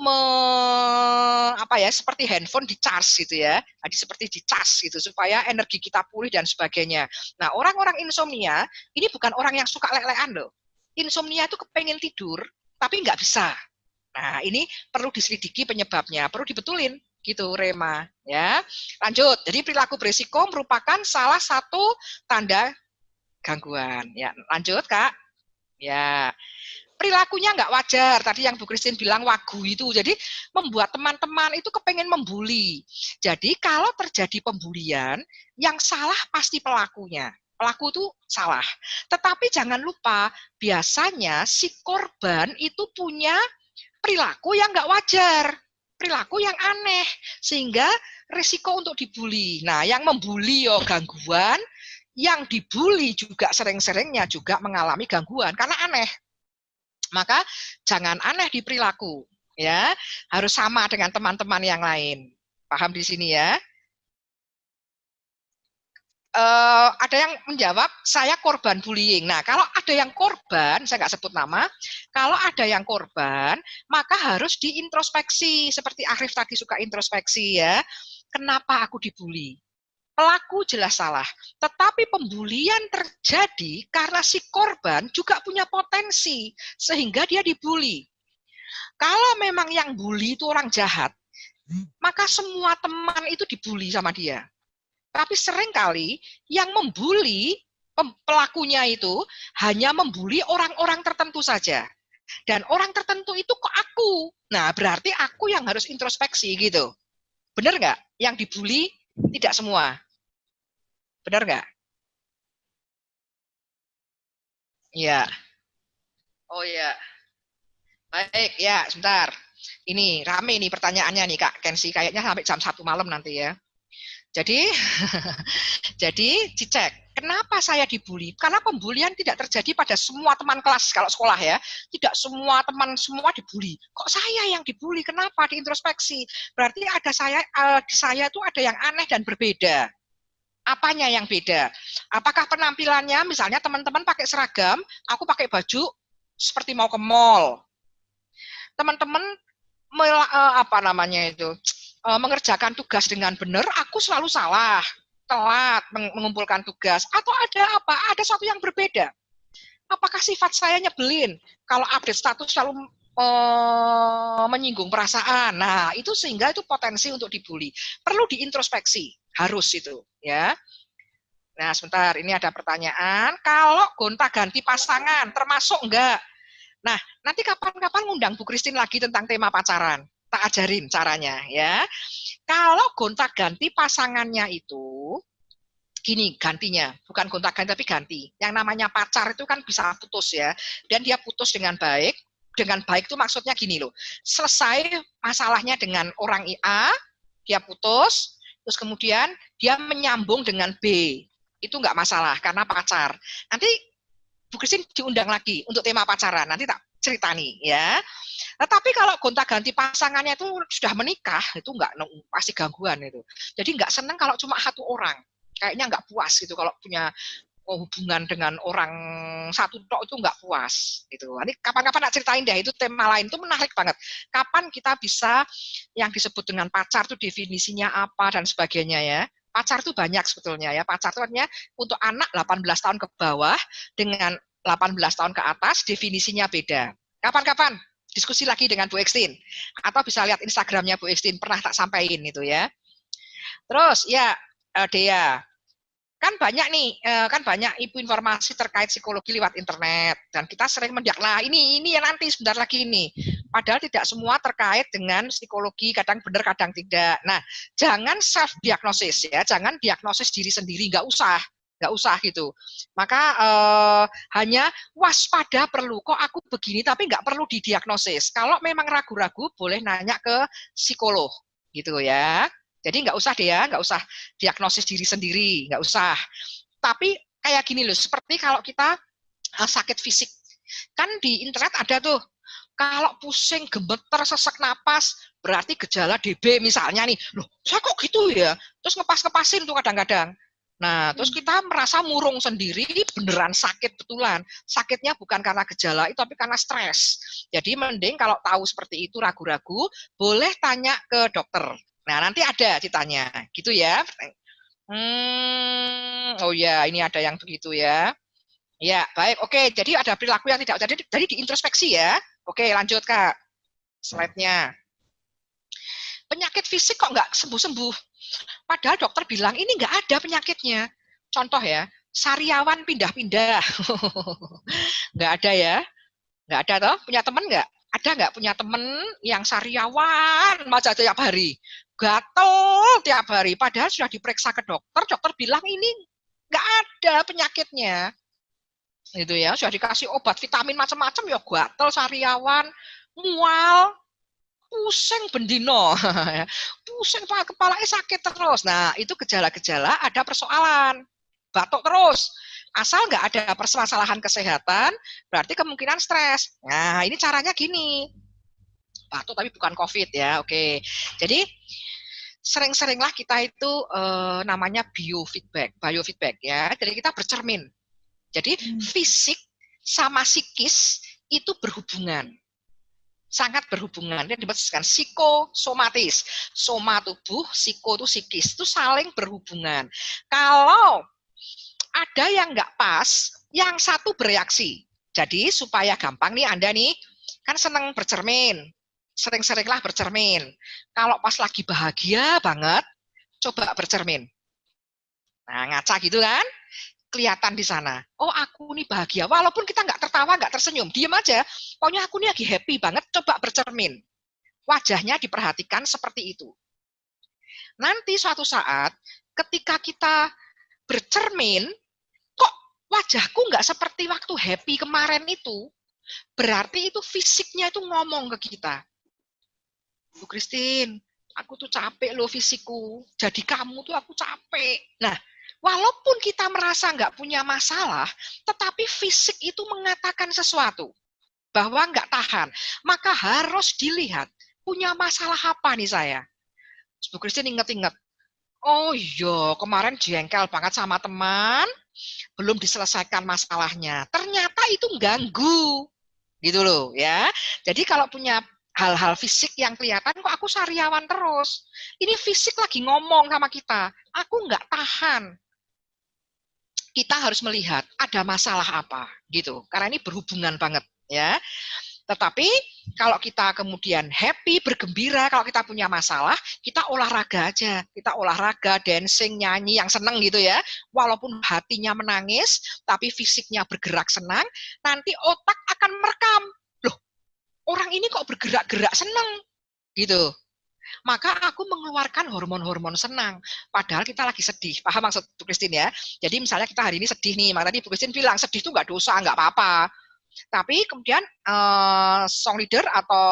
seperti handphone di-charge gitu ya. Jadi seperti di-charge gitu supaya energi kita pulih dan sebagainya. Nah, orang-orang insomnia ini bukan orang yang suka lek-lekan loh. Insomnia itu kepengen tidur tapi nggak bisa. Nah, ini perlu diselidiki penyebabnya, perlu dibetulin gitu Rema ya. Lanjut. Jadi perilaku berisiko merupakan salah satu tanda gangguan. Ya, lanjut Kak. Ya. Perilakunya nggak wajar. Tadi yang Bu Christine bilang wagu itu. Jadi membuat teman-teman itu kepengen membuli. Jadi kalau terjadi pembulian, yang salah pasti pelakunya. Pelaku itu salah. Tetapi jangan lupa, biasanya si korban itu punya perilaku yang nggak wajar. Perilaku yang aneh. Sehingga risiko untuk dibuli. Nah, yang membuli gangguan, yang dibuli juga sering-seringnya juga mengalami gangguan karena aneh. Maka jangan aneh di perilaku, ya. Harus sama dengan teman-teman yang lain. Paham di sini ya? Ada yang menjawab, saya korban bullying. Nah, kalau ada yang korban, saya nggak sebut nama, kalau ada yang korban, maka harus diintrospeksi. Seperti Arif tadi suka introspeksi ya. Kenapa aku dibully? Pelaku jelas salah. Tetapi pembulian terjadi karena si korban juga punya potensi, sehingga dia dibully. Kalau memang yang bully itu orang jahat, maka semua teman itu dibully sama dia. Tapi seringkali yang membuli pelakunya itu hanya membuli orang-orang tertentu saja. Dan orang tertentu itu kok aku. Nah, berarti aku yang harus introspeksi gitu. Benar nggak? Yang dibully tidak semua. Benar nggak? Iya. Oh ya. Baik, ya, sebentar. Ini rame nih pertanyaannya nih Kak Kensi. Kayaknya sampai jam 1 malam nanti ya. Jadi dicek, kenapa saya dibully? Karena pembulian tidak terjadi pada semua teman kelas kalau sekolah ya. Tidak semua teman semua dibully. Kok saya yang dibully? Kenapa? Diintrospeksi. Berarti ada di saya itu ada yang aneh dan berbeda. Apanya yang beda? Apakah penampilannya, misalnya teman-teman pakai seragam, aku pakai baju seperti mau ke mall. Teman-teman mengerjakan tugas dengan benar, aku selalu salah, telat mengumpulkan tugas, atau ada apa? Ada sesuatu yang berbeda. Apakah sifat saya nyebelin? Kalau update status selalu menyinggung perasaan. Nah, itu sehingga itu potensi untuk dibully. Perlu diintrospeksi, harus itu, ya. Nah, sebentar, ini ada pertanyaan. Kalau gonta-ganti pasangan, termasuk enggak? Nah, nanti kapan-kapan ngundang Bu Christine lagi tentang tema pacaran. Tak ajarin caranya ya. Kalau gonta-ganti pasangannya itu gini gantinya, bukan gonta-ganti tapi ganti. Yang namanya pacar itu kan bisa putus ya. Dan dia putus dengan baik. Dengan baik itu maksudnya gini loh. Selesai masalahnya dengan orang A, dia putus, terus kemudian dia menyambung dengan B, itu nggak masalah karena pacar. Nanti Bu Christine diundang lagi untuk tema pacaran, nanti tak cerita nih ya. Nah, tapi kalau gonta-ganti pasangannya itu sudah menikah, itu nggak, pasti gangguan itu. Jadi nggak seneng kalau cuma satu orang, kayaknya nggak puas gitu kalau punya hubungan dengan orang satu tok itu nggak puas gitu. Nanti kapan-kapan nak ceritain deh, itu tema lain, itu menarik banget. Kapan kita bisa yang disebut dengan pacar itu definisinya apa dan sebagainya ya. Pacar itu banyak sebetulnya ya. Pacar itu artinya untuk anak 18 tahun ke bawah dengan 18 tahun ke atas definisinya beda. Kapan-kapan diskusi lagi dengan Bu Ekstin. Atau bisa lihat Instagramnya Bu Ekstin, pernah tak sampaikan itu ya. Terus ya Dea, kan banyak nih, kan banyak informasi terkait psikologi lewat internet. Dan kita sering mendiagnosis, ini yang nanti sebentar lagi ini. Padahal tidak semua terkait dengan psikologi, kadang benar, kadang tidak. Nah, jangan self-diagnosis ya, jangan diagnosis diri sendiri, nggak usah gitu. Maka hanya waspada perlu, kok aku begini, tapi nggak perlu didiagnosis. Kalau memang ragu-ragu, boleh nanya ke psikolog, gitu ya. Jadi nggak usah deh ya, nggak usah diagnosis diri sendiri, nggak usah. Tapi kayak gini loh, seperti kalau kita sakit fisik, kan di internet ada tuh, kalau pusing, gemeter, sesak napas, berarti gejala DB misalnya nih. Loh, saya kok gitu ya? Terus ngepas-ngepasin tuh kadang-kadang. Nah, terus kita merasa murung sendiri, beneran sakit betulan. Sakitnya bukan karena gejala itu, tapi karena stres. Jadi mending kalau tahu seperti itu, ragu-ragu, boleh tanya ke dokter. Nah, nanti ada ceritanya, gitu ya. Oh ya, ini ada yang begitu ya. Ya, baik. Oke, jadi ada perilaku yang tidak jadi diintrospeksi ya. Oke, lanjut Kak. Slide-nya. Penyakit fisik kok nggak sembuh-sembuh. Padahal dokter bilang ini nggak ada penyakitnya. Contoh ya, sariawan pindah-pindah. Nggak ada ya. Nggak ada toh? Punya teman nggak? Ada nggak punya teman yang sariawan aja tiap hari? Gatel tiap hari. Padahal sudah diperiksa ke dokter, dokter bilang ini nggak ada penyakitnya. Gitu ya, sudah dikasih obat vitamin macam-macam ya gatel, sariawan, mual, pusing bendino, pusing kepalanya sakit terus. Nah, itu gejala-gejala ada persoalan. Batuk terus. Asal nggak ada permasalahan kesehatan, berarti kemungkinan stres. Nah, ini caranya gini. Batuk tapi bukan COVID ya, oke. Jadi, sering-seringlah kita itu namanya biofeedback ya. Jadi kita bercermin. Jadi fisik sama psikis itu berhubungan. Sangat berhubungan. Ini disebutkan psikosomatis. Soma tubuh, psiko itu psikis. Itu saling berhubungan. Kalau ada yang nggak pas, yang satu bereaksi. Jadi supaya gampang nih Anda nih, kan senang bercermin. Sering-seringlah bercermin. Kalau pas lagi bahagia banget, coba bercermin. Nah, ngaca gitu kan? Kelihatan di sana. Oh, aku nih bahagia. Walaupun kita nggak tertawa, nggak tersenyum, diam aja. Pokoknya aku nih lagi happy banget, coba bercermin. Wajahnya diperhatikan seperti itu. Nanti suatu saat, ketika kita bercermin, kok wajahku nggak seperti waktu happy kemarin itu, berarti itu fisiknya itu ngomong ke kita. Bu Christine, aku tuh capek loh fisikku. Jadi kamu tuh aku capek. Nah, walaupun kita merasa nggak punya masalah, tetapi fisik itu mengatakan sesuatu. Bahwa nggak tahan. Maka harus dilihat, punya masalah apa nih saya? Bu Christine inget-inget. Oh iya, kemarin jengkel banget sama teman, belum diselesaikan masalahnya. Ternyata itu ganggu. Gitu loh ya. Jadi kalau punya hal-hal fisik yang kelihatan, kok aku sariawan terus. Ini fisik lagi ngomong sama kita. Aku nggak tahan. Kita harus melihat ada masalah apa gitu. Karena ini berhubungan banget ya. Tetapi kalau kita kemudian happy, bergembira, kalau kita punya masalah, kita olahraga aja. Kita olahraga, dancing, nyanyi yang seneng gitu ya. Walaupun hatinya menangis, tapi fisiknya bergerak senang, nanti otak akan merekam. Loh, orang ini kok bergerak-gerak senang gitu. Maka aku mengeluarkan hormon-hormon senang. Padahal kita lagi sedih. Paham maksud Bu Christine ya? Jadi misalnya kita hari ini sedih nih, maka tadi Bu Christine bilang sedih itu nggak dosa, nggak apa-apa. Tapi kemudian song leader atau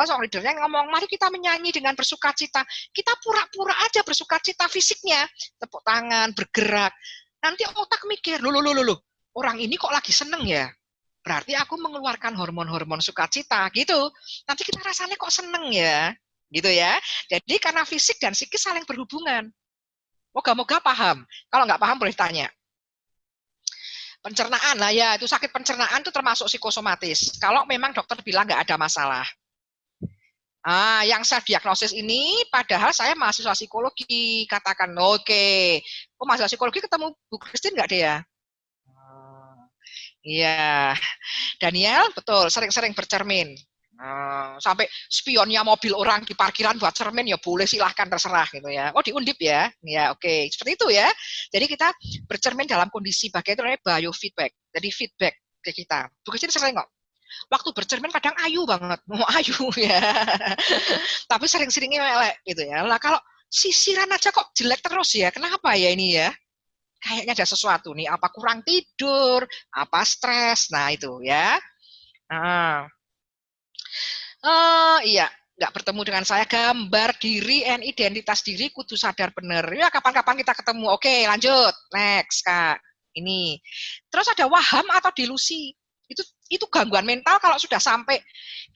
song leadernya ngomong, mari kita menyanyi dengan bersukacita. Kita pura-pura aja bersukacita fisiknya, tepuk tangan, bergerak. Nanti otak mikir, loh, orang ini kok lagi seneng ya? Berarti aku mengeluarkan hormon-hormon sukacita gitu. Nanti kita rasanya kok seneng ya, gitu ya. Jadi karena fisik dan psikis saling berhubungan. Moga-moga paham. Kalau nggak paham boleh tanya. Pencernaan lah ya, itu sakit pencernaan itu termasuk psikosomatis. Kalau memang dokter bilang nggak ada masalah. Yang saya diagnosis ini, padahal saya mahasiswa psikologi. Katakan, oke. Oh, mahasiswa psikologi ketemu Bu Christine nggak deh ya? Iya. Daniel, betul, sering-sering bercermin. Sampai spionnya mobil orang di parkiran buat cermin, ya boleh, silahkan, terserah gitu ya. Oh, di Undip ya? Ya, oke. Seperti itu ya. Jadi kita bercermin dalam kondisi bagaimana biofeedback. Jadi feedback ke kita. Bu Christine sering kok. Waktu bercermin kadang ayu banget, ayu ya. Tapi sering-seringnya melek gitu ya. Lah kalau sisiran aja kok jelek terus ya. Kenapa ya ini ya? Kayaknya ada sesuatu nih, apa kurang tidur, apa stres. Nah, itu ya. Iya, nggak bertemu dengan saya, gambar diri and identitas diri kudu sadar bener. Ya, kapan-kapan kita ketemu. Oke, lanjut. Next, Kak. Ini. Terus ada waham atau delusi. Itu gangguan mental kalau sudah sampai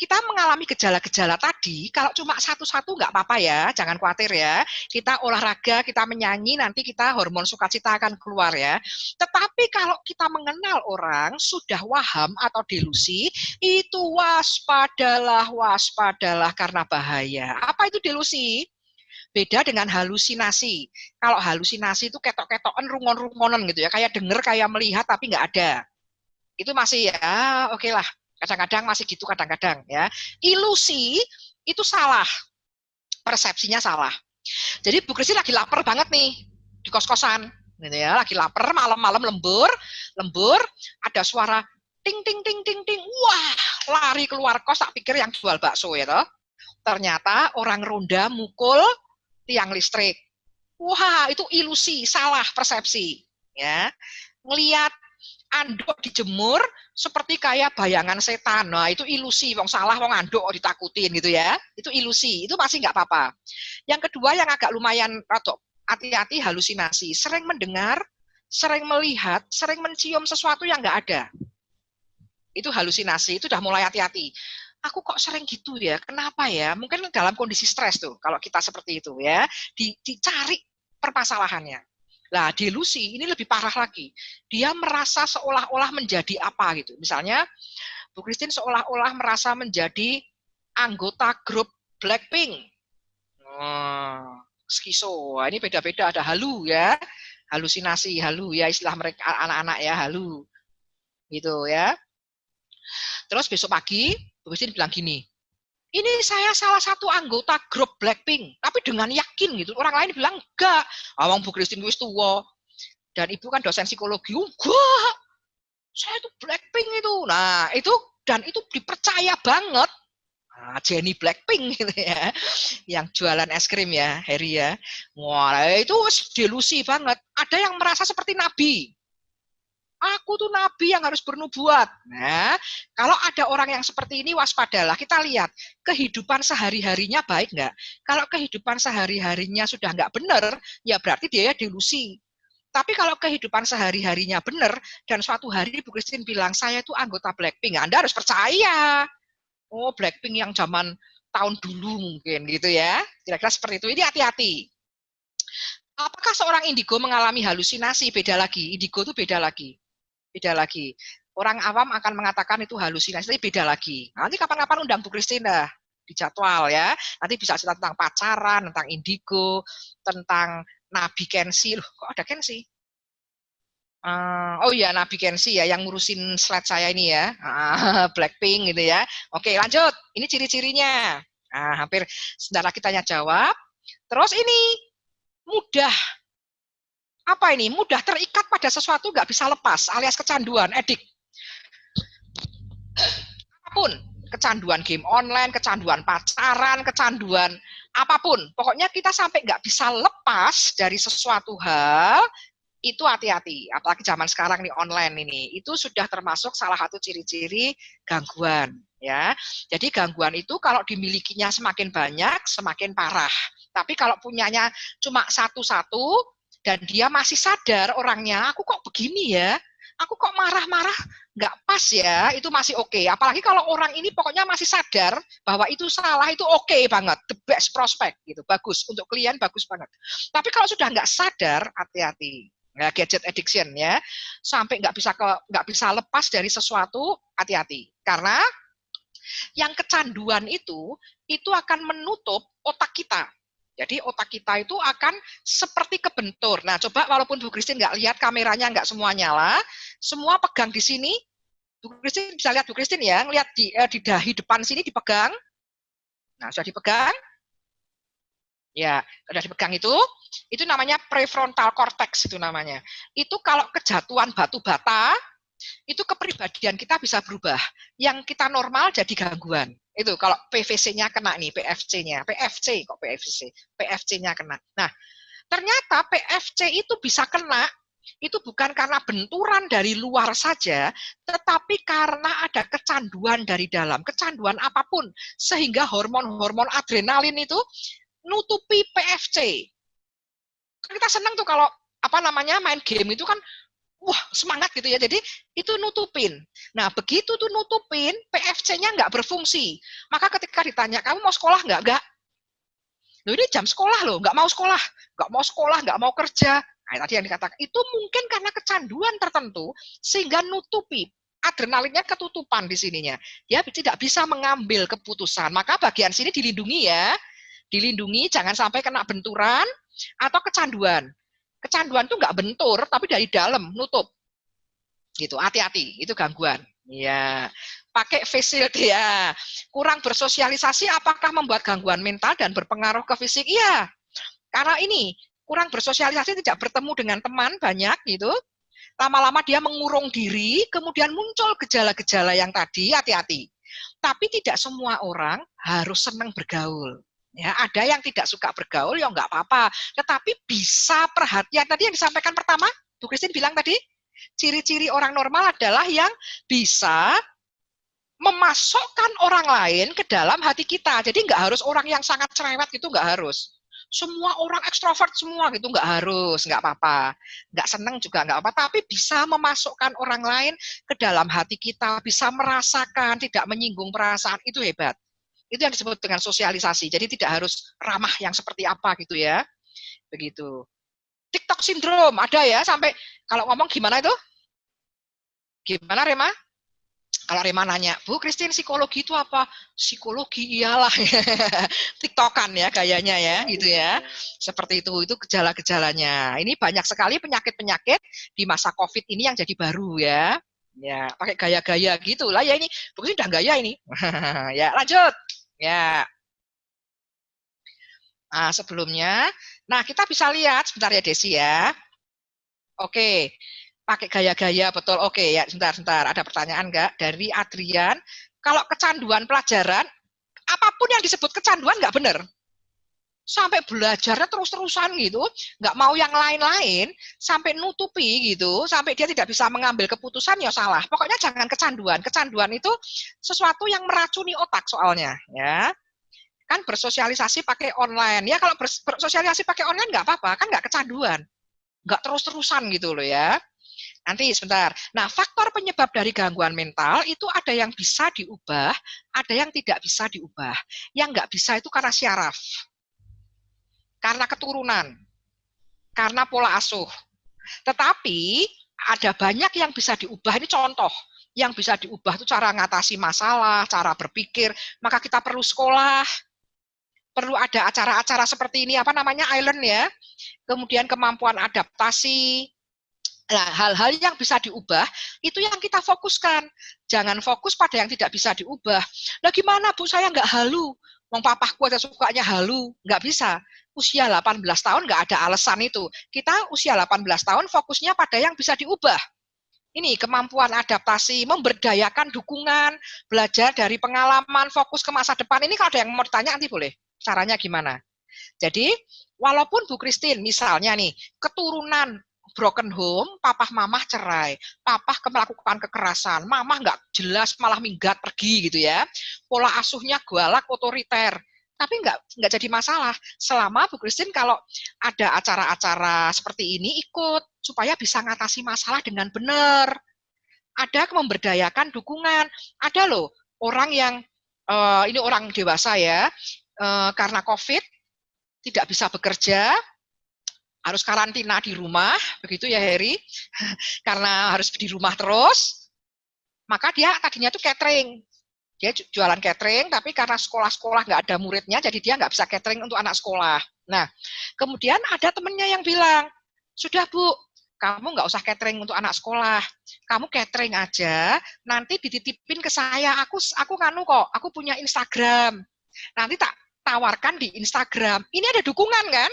kita mengalami gejala-gejala tadi. Kalau cuma satu-satu nggak apa-apa ya, jangan khawatir ya. Kita olahraga, kita menyanyi, nanti kita hormon sukacita akan keluar ya. Tetapi kalau kita mengenal orang sudah waham atau delusi, itu waspadalah karena bahaya. Apa itu delusi? Beda dengan halusinasi. Kalau halusinasi itu ketok-ketokan, rungon-rungonan gitu ya, kayak denger, kayak melihat tapi nggak ada. Itu masih ya oke lah, kadang-kadang masih gitu, kadang-kadang ya. Ilusi itu salah, persepsinya salah. Jadi Bu Christine lagi lapar banget nih di kos-kosan gitu ya, lagi lapar, malam-malam lembur, ada suara ting ting ting ting ting, wah, lari keluar kos, tak pikir yang jual bakso ya toh. Ternyata orang ronda mukul tiang listrik. Wah, itu ilusi, salah persepsi ya. Ngelihat anduk dijemur seperti kayak bayangan setan. Nah, itu ilusi, wong salah, wong anduk ditakutin gitu ya. Itu ilusi, itu masih nggak apa-apa. Yang kedua yang agak lumayan rodok, hati-hati halusinasi. Sering mendengar, sering melihat, sering mencium sesuatu yang nggak ada. Itu halusinasi, itu udah mulai hati-hati. Aku kok sering gitu ya, kenapa ya? Mungkin dalam kondisi stres tuh, kalau kita seperti itu ya, dicari permasalahannya. Nah, delusi ini lebih parah lagi. Dia merasa seolah-olah menjadi apa gitu. Misalnya, Bu Christine seolah-olah merasa menjadi anggota grup Blackpink. Skiso. Ini beda-beda, ada halu ya. Halusinasi, halu ya, istilah mereka anak-anak ya, halu. Gitu ya. Terus besok pagi, Bu Christine bilang gini, ini saya salah satu anggota grup Blackpink, tapi dengan yakin gitu. Orang lain bilang enggak. Awang Bu Christine wis tuwa. Dan ibu kan dosen psikologi. Enggak. Saya itu Blackpink itu. Nah, itu dan itu dipercaya banget. Nah, Jenny Blackpink gitu ya. Yang jualan es krim ya, Harry ya. Wah, itu delusi banget. Ada yang merasa seperti nabi. Aku tuh nabi yang harus bernubuat. Nah, kalau ada orang yang seperti ini, waspadalah. Kita lihat, kehidupan sehari-harinya baik nggak? Kalau kehidupan sehari-harinya sudah nggak benar, ya berarti dia delusi. Tapi kalau kehidupan sehari-harinya benar, dan suatu hari Bu Christine bilang, saya itu anggota Blackpink, Anda harus percaya. Oh, Blackpink yang zaman tahun dulu mungkin, gitu ya. Kira-kira seperti itu. Ini hati-hati. Apakah seorang indigo mengalami halusinasi? Beda lagi. Indigo itu beda lagi. Beda lagi. Orang awam akan mengatakan itu halusinasi, tapi beda lagi. Nanti kapan-kapan undang Bu Christine dah di jadwal ya. Nanti bisa cerita tentang pacaran, tentang indigo, tentang Nabi Kensi. Loh, kok ada Kensi? Oh iya, Nabi Kensi ya, yang ngurusin slide saya ini ya. Blackpink gitu ya. Oke, lanjut. Ini ciri-cirinya. Nah, hampir sebentar lagi tanya jawab. Terus ini mudah. Apa ini? Mudah terikat pada sesuatu, nggak bisa lepas, alias kecanduan, edik. Apapun, kecanduan game online, kecanduan pacaran, kecanduan apapun. Pokoknya kita sampai nggak bisa lepas dari sesuatu hal, itu hati-hati. Apalagi zaman sekarang nih online ini, itu sudah termasuk salah satu ciri-ciri gangguan. Ya, jadi gangguan itu kalau dimilikinya semakin banyak, semakin parah. Tapi kalau punyanya cuma satu-satu dan dia masih sadar orangnya, aku kok begini ya, aku kok marah-marah, nggak pas ya, itu masih oke. Apalagi kalau orang ini pokoknya masih sadar bahwa itu salah, itu oke banget, the best prospect gitu, bagus untuk klien, bagus banget. Tapi kalau sudah nggak sadar, hati-hati. Ya, gadget addiction ya, sampai nggak bisa lepas dari sesuatu, hati-hati. Karena yang kecanduan itu akan menutup otak kita. Jadi otak kita itu akan seperti kebentur. Nah, coba walaupun Bu Christine nggak lihat kameranya, nggak semua nyala, semua pegang di sini. Bu Christine bisa lihat Bu Christine ya, ngelihat di dahi depan sini dipegang. Nah, sudah dipegang. Ya, sudah dipegang itu namanya prefrontal cortex itu namanya. Itu kalau kejatuhan batu bata, itu kepribadian kita bisa berubah. Yang kita normal jadi gangguan. Itu kalau PVC-nya kena nih, PFC-nya kena. Nah, ternyata PFC itu bisa kena, itu bukan karena benturan dari luar saja, tetapi karena ada kecanduan dari dalam, kecanduan apapun, sehingga hormon-hormon adrenalin itu nutupi PFC. Kita senang tuh kalau main game itu kan, wah semangat gitu ya, jadi itu nutupin. Nah begitu tuh nutupin, PFC-nya nggak berfungsi. Maka ketika ditanya, kamu mau sekolah nggak? Loh ini jam sekolah loh, nggak mau sekolah, nggak mau kerja. Nah tadi yang dikatakan, itu mungkin karena kecanduan tertentu, sehingga nutupi, adrenalinnya ketutupan di sininya. Dia tidak bisa mengambil keputusan, maka bagian sini dilindungi ya. Dilindungi, jangan sampai kena benturan atau kecanduan. Kecanduan tuh nggak bentur, tapi dari dalam nutup. Gitu, hati-hati, itu gangguan. Ya, pakai face shield ya. Kurang bersosialisasi apakah membuat gangguan mental dan berpengaruh ke fisik? Iya. Karena ini kurang bersosialisasi, tidak bertemu dengan teman banyak gitu. Lama-lama dia mengurung diri, kemudian muncul gejala-gejala yang tadi, hati-hati. Tapi tidak semua orang harus senang bergaul. Ya, ada yang tidak suka bergaul, ya nggak apa-apa. Tetapi bisa perhatian. Tadi yang disampaikan pertama, Bu Christine bilang tadi, ciri-ciri orang normal adalah yang bisa memasukkan orang lain ke dalam hati kita. Jadi nggak harus orang yang sangat cerewet gitu, nggak harus. Semua orang ekstrovert semua gitu, nggak harus, nggak apa-apa. Nggak senang juga nggak apa-apa, tapi bisa memasukkan orang lain ke dalam hati kita, bisa merasakan, tidak menyinggung perasaan, itu hebat. Itu yang disebut dengan sosialisasi. Jadi tidak harus ramah yang seperti apa gitu ya. Begitu. TikTok syndrome ada ya, sampai kalau ngomong gimana itu? Gimana Rema? Kalau Rema nanya, Bu Christine psikologi itu apa? Psikologi iyalah. TikTokan ya gayanya ya, gitu ya. Seperti itu gejala-gejalanya. Ini banyak sekali penyakit-penyakit di masa COVID ini yang jadi baru ya. Ya, pakai gaya-gaya gitu lah ya ini. Bu Christine udah gaya ini. Ya, lanjut. Ya. Nah, sebelumnya, kita bisa lihat sebentar ya Desi ya. Oke, pakai gaya-gaya betul. Oke ya, sebentar. Ada pertanyaan enggak dari Adrian? Kalau kecanduan pelajaran, apapun yang disebut kecanduan enggak benar. Sampai belajarnya terus-terusan gitu, nggak mau yang lain-lain, sampai nutupi gitu, sampai dia tidak bisa mengambil keputusan, ya salah. Pokoknya jangan kecanduan. Kecanduan itu sesuatu yang meracuni otak soalnya, ya. Kan bersosialisasi pakai online. Ya kalau bersosialisasi pakai online nggak apa-apa, kan nggak kecanduan. Nggak terus-terusan gitu loh ya. Nanti sebentar. Nah, faktor penyebab dari gangguan mental itu ada yang bisa diubah, ada yang tidak bisa diubah. Yang nggak bisa itu karena syaraf. Karena keturunan, karena pola asuh. Tetapi ada banyak yang bisa diubah. Ini contoh, yang bisa diubah itu cara ngatasi masalah, cara berpikir. Maka kita perlu sekolah, perlu ada acara-acara seperti ini, island ya. Kemudian kemampuan adaptasi. Nah, hal-hal yang bisa diubah, itu yang kita fokuskan. Jangan fokus pada yang tidak bisa diubah. Lah gimana Bu, saya nggak halu. Wong papahku aja sukanya halu, nggak bisa. Usia 18 tahun nggak ada alasan itu. Kita usia 18 tahun fokusnya pada yang bisa diubah. Ini kemampuan adaptasi, memberdayakan dukungan, belajar dari pengalaman, fokus ke masa depan. Ini kalau ada yang mau ditanya nanti boleh. Caranya gimana? Jadi, walaupun Bu Christine misalnya nih, keturunan broken home, papah mamah cerai, papah melakukan kekerasan, mamah nggak jelas malah minggat pergi gitu ya. Pola asuhnya galak, otoriter. Tapi nggak jadi masalah selama Bu Christine kalau ada acara-acara seperti ini ikut supaya bisa ngatasi masalah dengan benar. Ada memberdayakan dukungan. Ada loh orang yang ini orang dewasa ya, karena COVID tidak bisa bekerja, harus karantina di rumah, begitu ya Heri, karena harus di rumah terus, maka dia tadinya tuh catering. Dia jualan catering, tapi karena sekolah-sekolah nggak ada muridnya, jadi dia nggak bisa catering untuk anak sekolah. Nah, kemudian ada temennya yang bilang, sudah Bu, kamu nggak usah catering untuk anak sekolah, kamu catering aja, nanti dititipin ke saya, aku nganu kok, aku punya Instagram, nanti tak tawarkan di Instagram. Ini ada dukungan kan?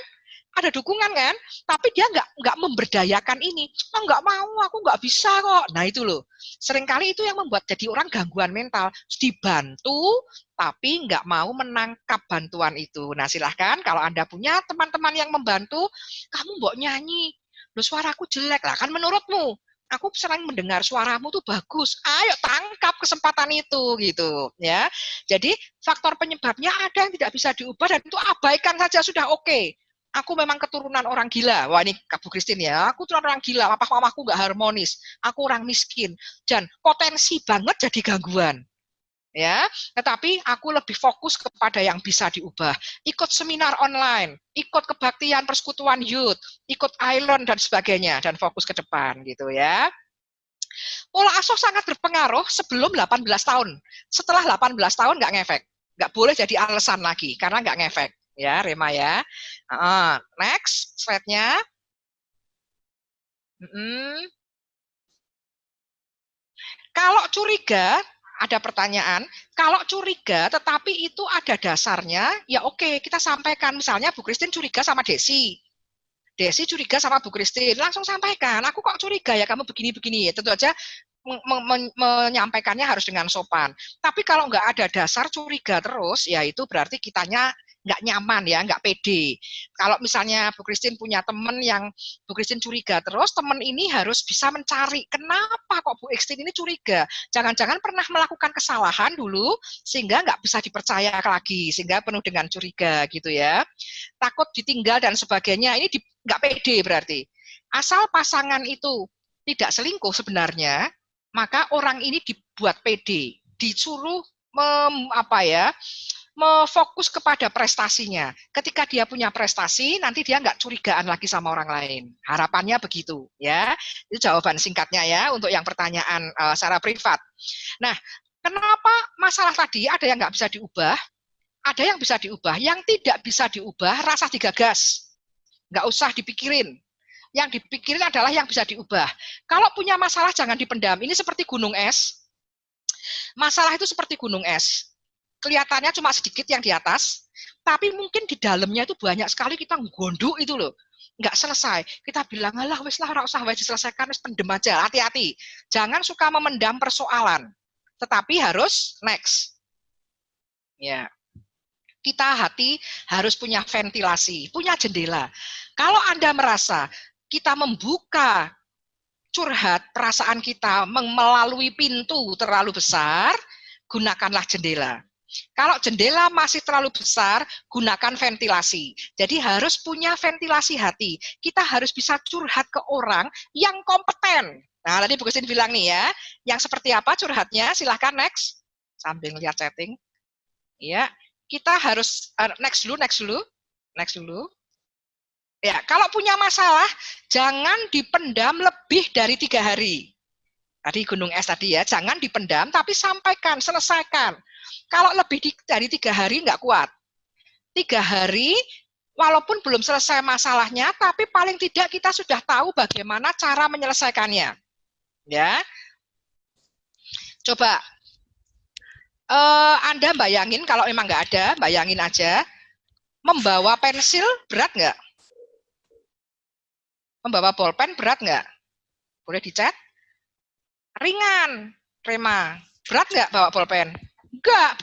Ada dukungan kan? Tapi dia nggak memberdayakan ini. Oh, nggak mau, aku nggak bisa kok. Nah itu loh. Seringkali itu yang membuat jadi orang gangguan mental. Dibantu, tapi nggak mau menangkap bantuan itu. Nah silahkan kalau Anda punya teman-teman yang membantu, kamu mbok nyanyi. Loh suaraku jelek lah, kan menurutmu. Aku sering mendengar suaramu tuh bagus. Ayo tangkap kesempatan itu gitu ya. Jadi faktor penyebabnya ada yang tidak bisa diubah dan itu abaikan saja sudah oke. Aku memang keturunan orang gila. Wah ini Bu Christine ya, aku keturunan orang gila, papa-mamaku nggak harmonis, aku orang miskin, dan potensi banget jadi gangguan. Ya, tetapi aku lebih fokus kepada yang bisa diubah. Ikut seminar online, ikut kebaktian persekutuan youth, ikut island dan sebagainya, dan fokus ke depan gitu ya. Pola asuh sangat berpengaruh sebelum 18 tahun. Setelah 18 tahun nggak ngefek. Nggak boleh jadi alasan lagi, karena nggak ngefek. Ya, Rema ya. Next, slide-nya. Kalau curiga, ada pertanyaan, kalau curiga tetapi itu ada dasarnya, ya oke, kita sampaikan. Misalnya Bu Christine curiga sama Desi. Desi curiga sama Bu Christine, langsung sampaikan, aku kok curiga ya kamu begini-begini. Tentu aja menyampaikannya harus dengan sopan. Tapi kalau nggak ada dasar curiga terus, ya itu berarti kitanya nggak nyaman ya, nggak pede. Kalau misalnya Bu Christine punya teman yang Bu Christine curiga terus, teman ini harus bisa mencari kenapa kok Bu Christine ini curiga. Jangan-jangan pernah melakukan kesalahan dulu sehingga nggak bisa dipercaya lagi, sehingga penuh dengan curiga gitu ya. Takut ditinggal dan sebagainya, ini nggak pede berarti. Asal pasangan itu tidak selingkuh sebenarnya, maka orang ini dibuat pede, disuruh fokus kepada prestasinya. Ketika dia punya prestasi, nanti dia nggak curigaan lagi sama orang lain. Harapannya begitu, ya. Itu jawaban singkatnya ya untuk yang pertanyaan secara privat. Nah, kenapa masalah tadi ada yang nggak bisa diubah, ada yang bisa diubah, yang tidak bisa diubah rasa digagas, nggak usah dipikirin. Yang dipikirin adalah yang bisa diubah. Kalau punya masalah jangan dipendam. Ini seperti gunung es. Masalah itu seperti gunung es. Kelihatannya cuma sedikit yang di atas, tapi mungkin di dalamnya itu banyak sekali kita gondok itu loh. Nggak selesai. Kita bilang, alah wis lah ora usah diselesaikan, wis pendem aja. Hati-hati. Jangan suka memendam persoalan. Tetapi harus next. Ya. Kita harus punya ventilasi, punya jendela. Kalau Anda merasa kita membuka curhat perasaan kita melalui pintu terlalu besar, gunakanlah jendela. Kalau jendela masih terlalu besar, gunakan ventilasi. Jadi harus punya ventilasi hati. Kita harus bisa curhat ke orang yang kompeten. Nah, tadi Bu Christine bilang nih ya, yang seperti apa curhatnya? Silahkan next. Sambil lihat chatting. Ya, kita harus next dulu. Ya, kalau punya masalah, jangan dipendam lebih dari 3 hari. Tadi gunung es tadi ya, jangan dipendam, tapi sampaikan, selesaikan. Kalau lebih dari 3 hari nggak kuat. 3 hari, walaupun belum selesai masalahnya, tapi paling tidak kita sudah tahu bagaimana cara menyelesaikannya. Ya, coba Anda bayangin kalau memang nggak ada, bayangin aja, membawa pensil berat nggak? Membawa bolpen berat nggak? Boleh dicat? Ringan, Rema. Berat nggak bawa bolpen? Enggak.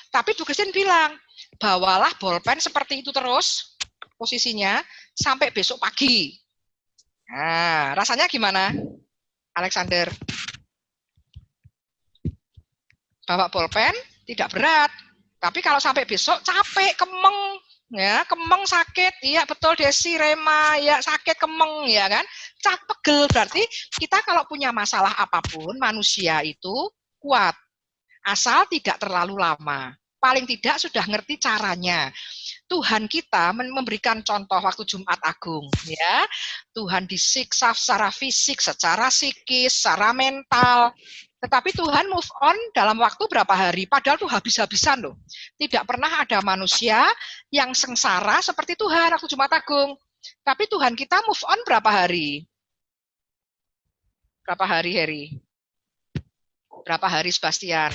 Tapi Bu Christine bilang, bawalah bolpen seperti itu terus, posisinya, sampai besok pagi. Nah, rasanya gimana, Alexander? Bawa bolpen tidak berat, tapi kalau sampai besok capek, kemeng, ya kemeng sakit, iya betul Desi, Rema, ya sakit kemeng, ya kan, pegel. Berarti kita kalau punya masalah apapun, manusia itu kuat, asal tidak terlalu lama. Paling tidak sudah ngerti caranya. Tuhan kita memberikan contoh waktu Jumat Agung, ya. Tuhan disiksa secara fisik, secara psikis, secara mental. Tetapi Tuhan move on dalam waktu berapa hari? Padahal itu habis-habisan loh. Tidak pernah ada manusia yang sengsara seperti Tuhan waktu Jumat Agung. Tapi Tuhan kita move on berapa hari? Berapa hari, Heri? Berapa hari, Sebastian?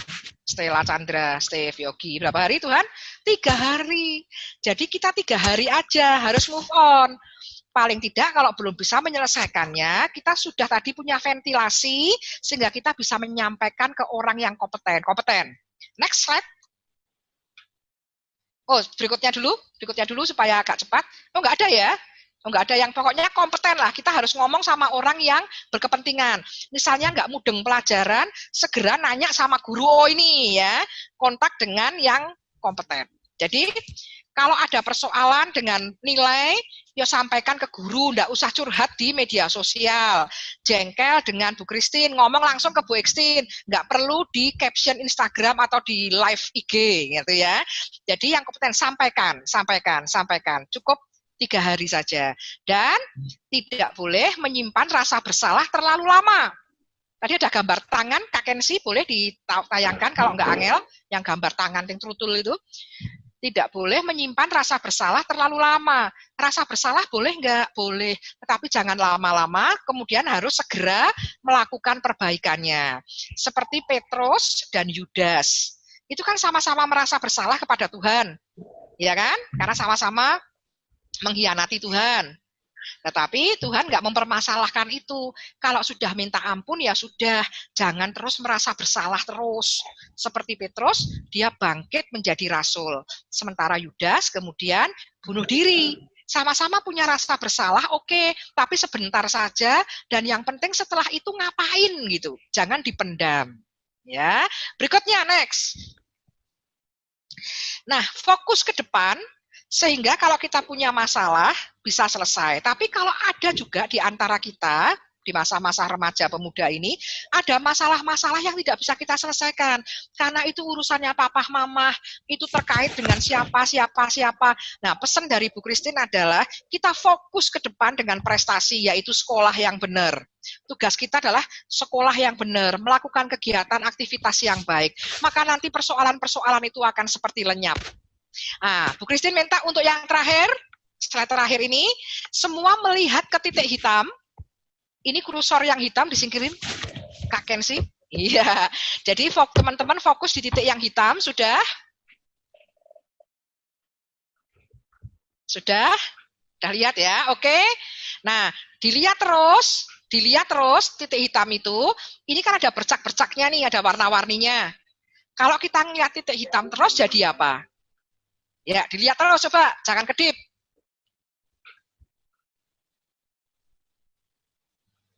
Stella Chandra, Steve Yogi. Berapa hari Tuhan? 3 hari. Jadi kita 3 hari aja harus move on. Paling tidak kalau belum bisa menyelesaikannya, kita sudah tadi punya ventilasi sehingga kita bisa menyampaikan ke orang yang kompeten. Next slide. Oh, berikutnya dulu supaya agak cepat. Oh, enggak ada ya? Enggak ada, yang pokoknya kompeten lah. Kita harus ngomong sama orang yang berkepentingan. Misalnya enggak mudeng pelajaran, segera nanya sama guru, oh ini ya, kontak dengan yang kompeten. Jadi, kalau ada persoalan dengan nilai, ya sampaikan ke guru, enggak usah curhat di media sosial. Jengkel dengan Bu Christine, ngomong langsung ke Bu Christine, enggak perlu di caption Instagram atau di live IG gitu ya. Jadi yang kompeten sampaikan. Cukup 3 hari saja. Dan tidak boleh menyimpan rasa bersalah terlalu lama. Tadi ada gambar tangan, Kak Kensi, boleh ditayangkan kalau enggak angel, yang gambar tangan yang trutul itu. Tidak boleh menyimpan rasa bersalah terlalu lama. Rasa bersalah boleh enggak? Boleh. Tetapi jangan lama-lama, kemudian harus segera melakukan perbaikannya. Seperti Petrus dan Yudas. Itu kan sama-sama merasa bersalah kepada Tuhan. Ya kan? Karena sama-sama mengkhianati Tuhan. Tetapi Tuhan nggak mempermasalahkan itu. Kalau sudah minta ampun ya sudah, jangan terus merasa bersalah terus. Seperti Petrus, dia bangkit menjadi rasul. Sementara Yudas kemudian bunuh diri. Sama-sama punya rasa bersalah, oke, tapi sebentar saja, dan yang penting setelah itu ngapain gitu. Jangan dipendam. Ya, berikutnya next. Nah, fokus ke depan. Sehingga kalau kita punya masalah, bisa selesai. Tapi kalau ada juga di antara kita, di masa-masa remaja pemuda ini, ada masalah-masalah yang tidak bisa kita selesaikan. Karena itu urusannya papa mama, itu terkait dengan siapa. Nah, pesan dari Bu Christine adalah, kita fokus ke depan dengan prestasi, yaitu sekolah yang benar. Tugas kita adalah sekolah yang benar, melakukan kegiatan, aktivitas yang baik. Maka nanti persoalan-persoalan itu akan seperti lenyap. Nah, Bu Christine minta untuk yang terakhir, slide terakhir ini, semua melihat ke titik hitam. Ini kursor yang hitam disingkirin, Kak Kensi. Iya, jadi teman-teman fokus di titik yang hitam, sudah? Sudah lihat ya, oke. Nah, dilihat terus titik hitam itu, ini kan ada bercak-bercaknya nih, ada warna-warninya. Kalau kita ngeliat titik hitam terus jadi apa? Ya, dilihat terus coba, jangan kedip.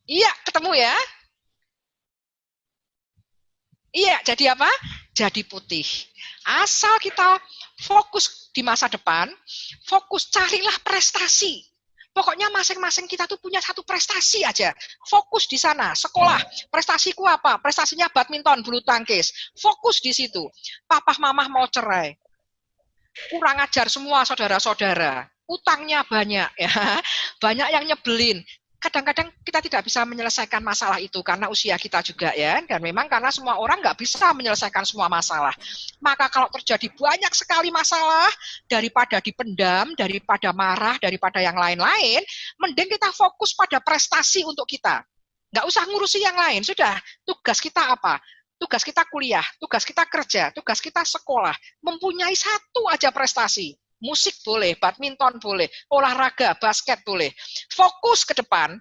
Iya, ketemu ya? Iya, jadi apa? Jadi putih. Asal kita fokus di masa depan, fokus carilah prestasi. Pokoknya masing-masing kita tuh punya satu prestasi aja. Fokus di sana, sekolah. Prestasiku apa? Prestasinya badminton, bulu tangkis. Fokus di situ. Papa mama mau cerai. Kurang ajar semua saudara-saudara, utangnya banyak ya, banyak yang nyebelin. Kadang-kadang kita tidak bisa menyelesaikan masalah itu karena usia kita juga ya, dan memang karena semua orang nggak bisa menyelesaikan semua masalah. Maka kalau terjadi banyak sekali masalah, daripada dipendam, daripada marah, daripada yang lain-lain, mending kita fokus pada prestasi untuk kita. Nggak usah ngurusi yang lain, sudah. Tugas kita apa? Tugas kita kuliah, tugas kita kerja, tugas kita sekolah, mempunyai satu aja prestasi. Musik boleh, badminton boleh, olahraga, basket boleh. Fokus ke depan,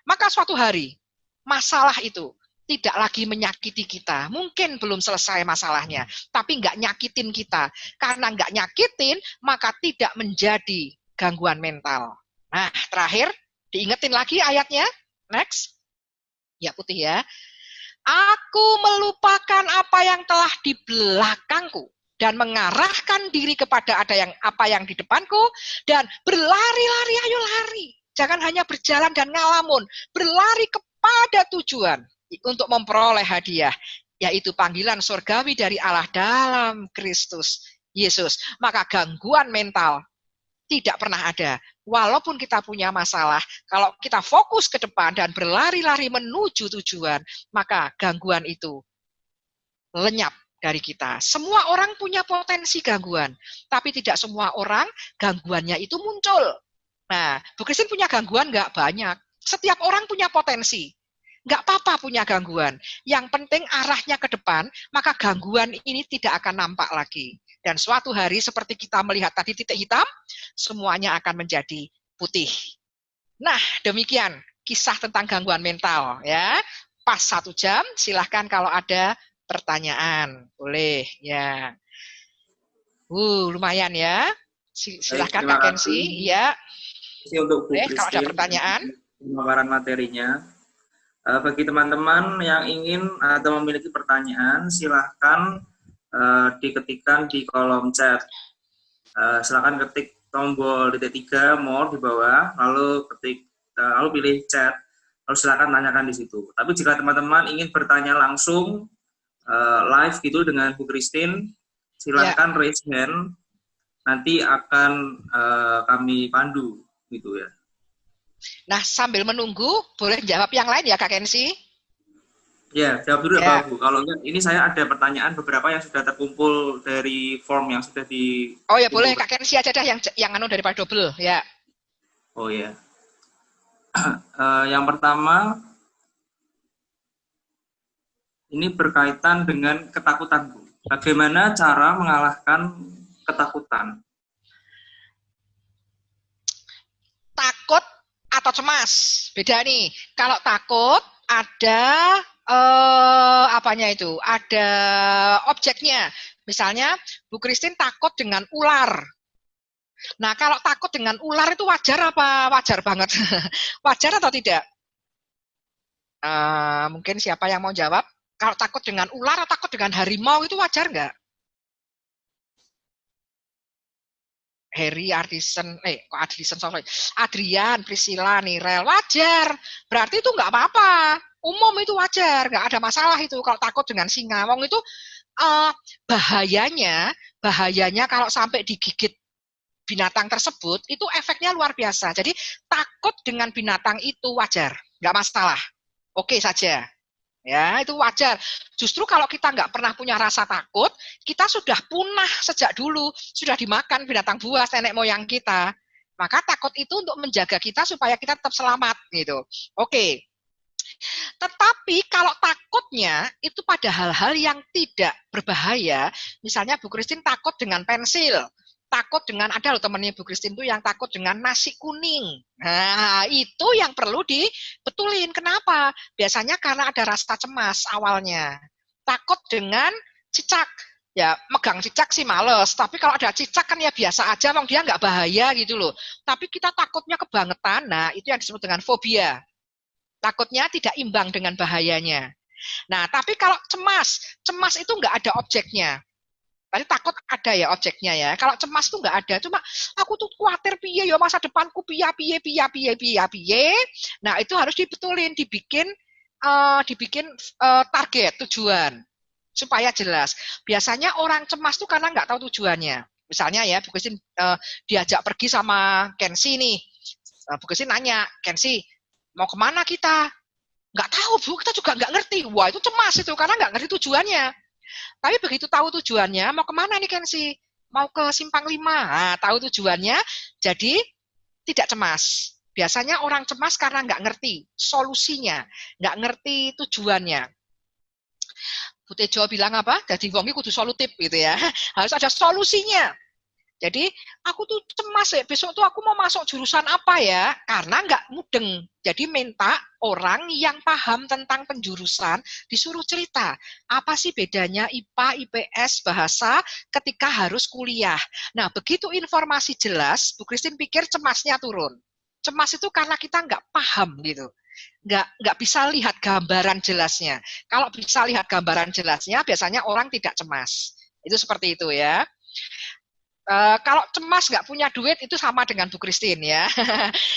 maka suatu hari masalah itu tidak lagi menyakiti kita. Mungkin belum selesai masalahnya, tapi nggak nyakitin kita. Karena nggak nyakitin, maka tidak menjadi gangguan mental. Nah, terakhir, Diingetin lagi ayatnya. Next. Ya, putih ya. Aku melupakan apa yang telah di belakangku dan mengarahkan diri kepada apa yang di depanku dan berlari-lari, ayo lari. Jangan hanya berjalan dan ngalamun, berlari kepada tujuan untuk memperoleh hadiah, yaitu panggilan surgawi dari Allah dalam Kristus Yesus. Maka gangguan mental tidak pernah ada. Walaupun kita punya masalah, kalau kita fokus ke depan dan berlari-lari menuju tujuan, maka gangguan itu lenyap dari kita. Semua orang punya potensi gangguan, tapi tidak semua orang gangguannya itu muncul. Nah, Bu Christine punya gangguan nggak? Banyak. Setiap orang punya potensi. Nggak apa-apa punya gangguan. Yang penting arahnya ke depan, maka gangguan ini tidak akan nampak lagi. Dan suatu hari seperti kita melihat tadi titik hitam, semuanya akan menjadi putih. Nah, demikian kisah tentang gangguan mental. Ya, pas 1 jam, silahkan kalau ada pertanyaan. Boleh, ya. Lumayan ya. Silahkan Kak Kensi. Ya. Untuk Bu Boleh, kalau ada pertanyaan. Pemaparan materinya. Bagi teman-teman yang ingin atau memiliki pertanyaan, silahkan diketikkan di kolom chat. Silakan ketik tombol titik 3 more di bawah, lalu pilih chat, lalu silakan tanyakan di situ. Tapi jika teman-teman ingin bertanya langsung live gitu dengan Bu Christine, silakan raise hand, nanti akan kami pandu gitu ya. Nah, sambil menunggu, boleh jawab yang lain ya Kak Kensi? Ya, jawab dulu ya. Bu. Kalau enggak, ini saya ada pertanyaan beberapa yang sudah terkumpul dari form yang sudah di. Oh ya boleh, Kak Kensi aja dah yang daripada double ya. Oh ya. Yang pertama, ini berkaitan dengan ketakutan, Bu. Bagaimana cara mengalahkan ketakutan? Takut atau cemas, beda nih. Kalau takut ada ada objeknya. Misalnya Bu Christine takut dengan ular. Nah, kalau takut dengan ular itu wajar apa wajar banget? Wajar atau tidak? Mungkin siapa yang mau jawab? Kalau takut dengan ular atau takut dengan harimau itu wajar nggak? Adrian, Priscilla, Nirel, wajar. Berarti itu nggak apa-apa. Umum itu wajar, nggak ada masalah itu. Kalau takut dengan singa, wong itu bahayanya kalau sampai digigit binatang tersebut, itu efeknya luar biasa. Jadi takut dengan binatang itu wajar, nggak masalah. Oke saja. Ya, itu wajar. Justru kalau kita nggak pernah punya rasa takut, kita sudah punah sejak dulu, sudah dimakan binatang buas nenek moyang kita. Maka takut itu untuk menjaga kita supaya kita tetap selamat gitu. Oke. Tetapi kalau takutnya itu pada hal-hal yang tidak berbahaya, misalnya Bu Christine takut dengan pensil, takut dengan, ada loh temannya Bu Christine tuh yang takut dengan nasi kuning. Nah, itu yang perlu dibetulin. Kenapa? Biasanya karena ada rasa cemas awalnya. Takut dengan cicak. Ya, megang cicak sih males. Tapi kalau ada cicak kan ya biasa aja, wong dia nggak bahaya gitu loh. Tapi kita takutnya kebangetan, nah itu yang disebut dengan fobia. Takutnya tidak imbang dengan bahayanya. Nah, tapi kalau cemas itu nggak ada objeknya. Tadi takut ada ya objeknya ya. Kalau cemas itu nggak ada. Cuma aku tuh khawatir piye ya masa depanku piye. Nah, itu harus dibetulin, dibikin target, tujuan. Supaya jelas. Biasanya orang cemas tuh karena nggak tahu tujuannya. Misalnya ya, Bu Christine diajak pergi sama Kensi nih. Bu Christine nanya, Kensi, mau kemana kita? Nggak tahu, Bu. Kita juga nggak ngerti. Wah, itu cemas itu. Karena nggak ngerti tujuannya. Tapi begitu tahu tujuannya, mau kemana nih Kensi? Mau ke Simpang 5. Nah, tahu tujuannya, jadi tidak cemas. Biasanya orang cemas karena nggak ngerti solusinya. Nggak ngerti tujuannya. Bu Tejo bilang apa? Jadi wongi kudu solutif gitu ya. Harus ada solusinya. Jadi aku tuh cemas ya, besok tuh aku mau masuk jurusan apa ya, karena nggak mudeng. Jadi minta orang yang paham tentang penjurusan disuruh cerita, apa sih bedanya IPA, IPS, bahasa ketika harus kuliah. Nah begitu informasi jelas, Bu Christine pikir cemasnya turun. Cemas itu karena kita nggak paham gitu. Nggak bisa lihat gambaran jelasnya. Kalau bisa lihat gambaran jelasnya, biasanya orang tidak cemas. Itu seperti itu ya. Kalau cemas nggak punya duit itu sama dengan Bu Christine ya.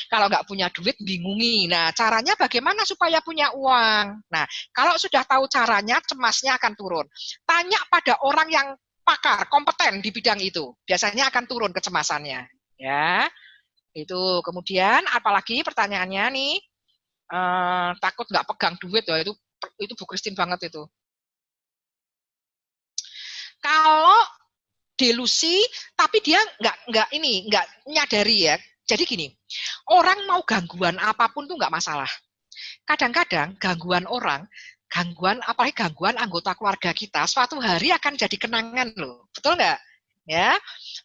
Kalau nggak punya duit bingungi. Nah, caranya bagaimana supaya punya uang? Nah, kalau sudah tahu caranya, cemasnya akan turun. Tanya pada orang yang pakar, kompeten di bidang itu. Biasanya akan turun kecemasannya. Ya, itu. Kemudian, apalagi pertanyaannya nih, takut nggak pegang duit, ya, itu Bu Christine banget itu. Kalau delusi, tapi dia nggak nyadari ya. Jadi gini, orang mau gangguan apapun tuh nggak masalah. Kadang-kadang gangguan orang, apalagi gangguan anggota keluarga kita, suatu hari akan jadi kenangan loh, betul nggak? Ya,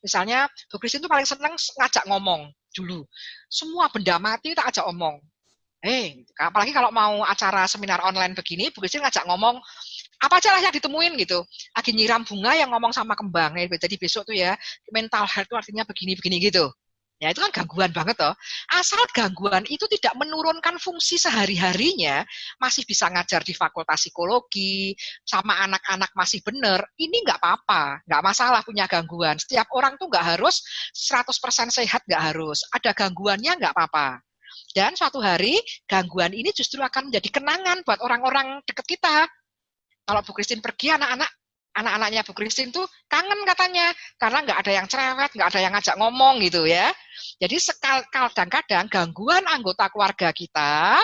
misalnya Bu Christine tuh paling senang ngajak ngomong dulu. Semua benda mati tak ajak ngomong. Apalagi kalau mau acara seminar online begini, Bu Christine ngajak ngomong. Apa aja lah yang ditemuin gitu. Lagi nyiram bunga yang ngomong sama kembang. Jadi besok tuh ya, mental health itu artinya begini-begini gitu. Ya itu kan gangguan banget toh. Asal gangguan itu tidak menurunkan fungsi sehari-harinya, masih bisa ngajar di fakultas psikologi, sama anak-anak masih benar, ini nggak apa-apa. Nggak masalah punya gangguan. Setiap orang tuh nggak harus 100% sehat, nggak harus. Ada gangguannya nggak apa-apa. Dan suatu hari, gangguan ini justru akan menjadi kenangan buat orang-orang dekat kita. Kalau Bu Christine pergi, anak-anaknya Bu Christine tuh kangen katanya, karena nggak ada yang cerewet, nggak ada yang ngajak ngomong gitu ya. Jadi kadang-kadang gangguan anggota keluarga kita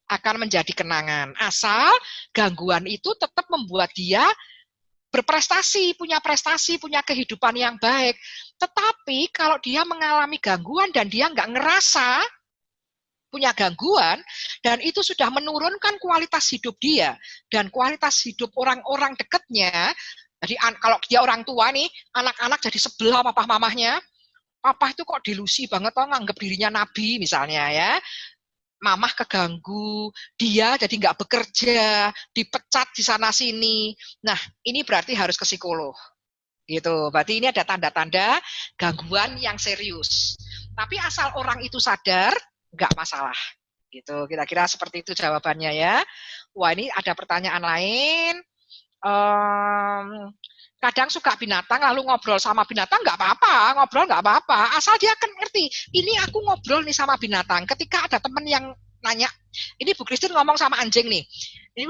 akan menjadi kenangan. Asal gangguan itu tetap membuat dia berprestasi, punya kehidupan yang baik. Tetapi kalau dia mengalami gangguan dan dia nggak ngerasa punya gangguan, dan itu sudah menurunkan kualitas hidup dia, dan kualitas hidup orang-orang dekatnya. Jadi kalau dia orang tua nih, anak-anak jadi sebelah papa mamahnya, papa itu kok delusi banget, toh nganggep dirinya nabi misalnya ya, mamah keganggu, dia jadi nggak bekerja, dipecat di sana sini. Nah, ini berarti harus ke psikolog. Gitu. Berarti ini ada tanda-tanda gangguan yang serius. Tapi asal orang itu sadar, nggak masalah. Gitu. Kira-kira seperti itu jawabannya ya. Wah, ini ada pertanyaan lain. Kadang suka binatang lalu ngobrol sama binatang, nggak apa-apa, ngobrol nggak apa-apa, asal dia kan ngerti, ini aku ngobrol nih sama binatang. Ketika ada teman yang nanya, ini Bu Christine ngomong sama anjing nih, ini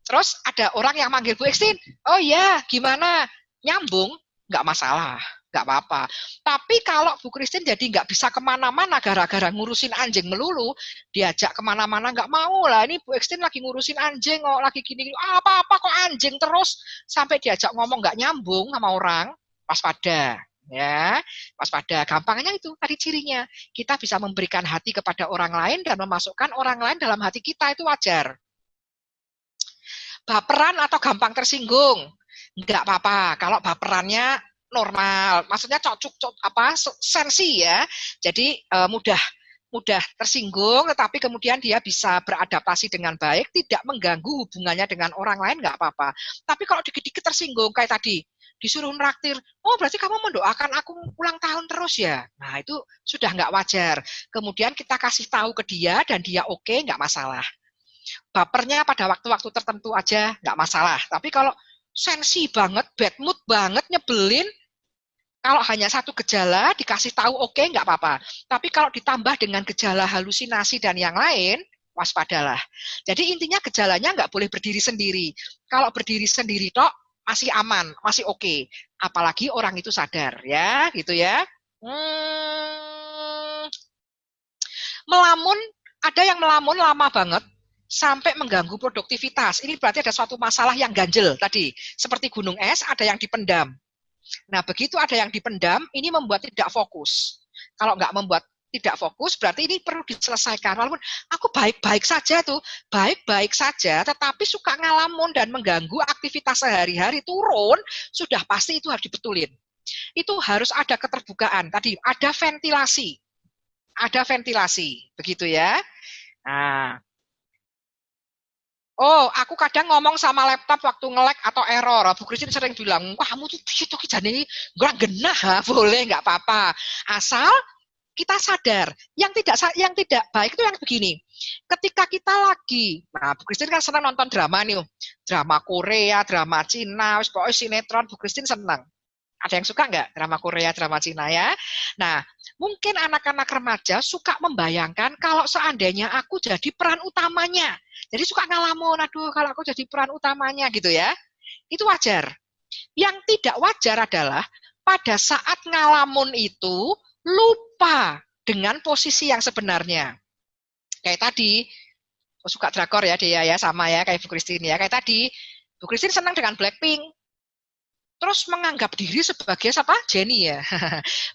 terus ada orang yang manggil Bu Christine, oh ya gimana, nyambung, nggak masalah, nggak apa-apa. Tapi kalau Bu Christine jadi nggak bisa kemana-mana gara-gara ngurusin anjing melulu, diajak kemana-mana nggak mau lah. Ini Bu Christine lagi ngurusin anjing, kok lagi gini, apa-apa kok anjing terus, sampai diajak ngomong nggak nyambung sama orang, waspada. Ya, waspada. Gampangnya itu tadi cirinya. Kita bisa memberikan hati kepada orang lain dan memasukkan orang lain dalam hati kita, itu wajar. Baperan atau gampang tersinggung, nggak apa-apa. Kalau baperannya normal, maksudnya sensi ya. Jadi mudah tersinggung, tetapi kemudian dia bisa beradaptasi dengan baik, tidak mengganggu hubungannya dengan orang lain, nggak apa-apa. Tapi kalau dikit-dikit tersinggung kayak tadi, disuruh nraktir, oh berarti kamu mendoakan aku ulang tahun terus ya. Nah itu sudah nggak wajar. Kemudian kita kasih tahu ke dia dan dia oke, nggak masalah. Bapernya pada waktu-waktu tertentu aja nggak masalah. Tapi kalau sensi banget, bad mood banget, nyebelin, kalau hanya satu gejala dikasih tahu oke, nggak apa-apa. Tapi kalau ditambah dengan gejala halusinasi dan yang lain, waspadalah. Jadi intinya gejalanya nggak boleh berdiri sendiri. Kalau berdiri sendiri tok masih aman, masih oke. Apalagi orang itu sadar ya, gitu ya. Melamun, ada yang melamun lama banget sampai mengganggu produktivitas. Ini berarti ada suatu masalah yang ganjel tadi. Seperti gunung es, ada yang dipendam. Nah, begitu ada yang dipendam, ini membuat tidak fokus. Kalau nggak membuat tidak fokus, berarti ini perlu diselesaikan. Walaupun aku baik-baik saja tuh, baik-baik saja, tetapi suka ngalamun dan mengganggu aktivitas sehari-hari, turun, sudah pasti itu harus dibetulin. Itu harus ada keterbukaan. Tadi ada ventilasi. Ada ventilasi, begitu ya. Nah, oh, aku kadang ngomong sama laptop waktu nge-lag atau error. Bu Christine sering bilang, wah kamu tuh jane nggak genah, boleh, nggak apa-apa. Asal kita sadar. Yang tidak baik itu yang begini. Ketika kita lagi, nah Bu Christine kan senang nonton drama nih, drama Korea, drama Cina, pokoknya sinetron, Bu Christine senang. Ada yang suka nggak drama Korea, drama Cina ya? Nah, mungkin anak-anak remaja suka membayangkan kalau seandainya aku jadi peran utamanya. Jadi suka ngalamun, aduh kalau aku jadi peran utamanya gitu ya. Itu wajar. Yang tidak wajar adalah pada saat ngalamun itu lupa dengan posisi yang sebenarnya. Kayak tadi, aku suka drakor ya dia ya, sama ya kayak Bu Christine ya. Kayak tadi, Bu Christine senang dengan Blackpink. Terus menganggap diri sebagai siapa? Jennie ya.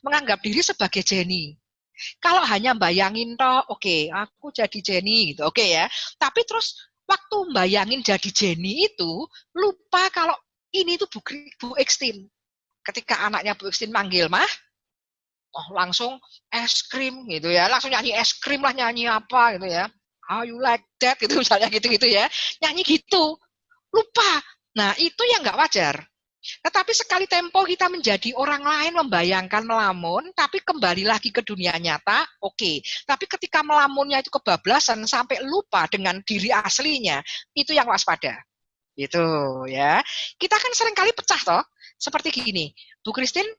Menganggap diri sebagai Jennie. Kalau hanya bayangin toh, oke, aku jadi Jennie gitu. Oke ya. Tapi terus waktu bayangin jadi Jennie itu lupa kalau ini tuh Bu Extin. Ketika anaknya Bu Extin manggil, "Mah," oh langsung es krim gitu ya. Langsung nyanyi es krim lah, nyanyi apa gitu ya. "How you like that?" gitu misalnya gitu-gitu ya. Nyanyi gitu. Lupa. Nah, itu yang nggak wajar. Tetapi sekali tempo kita menjadi orang lain, membayangkan melamun, tapi kembali lagi ke dunia nyata, oke. Tapi ketika melamunnya itu kebablasan sampai lupa dengan diri aslinya, itu yang waspada. Gitu ya. Kita kan seringkali pecah toh, seperti gini. Bu Christine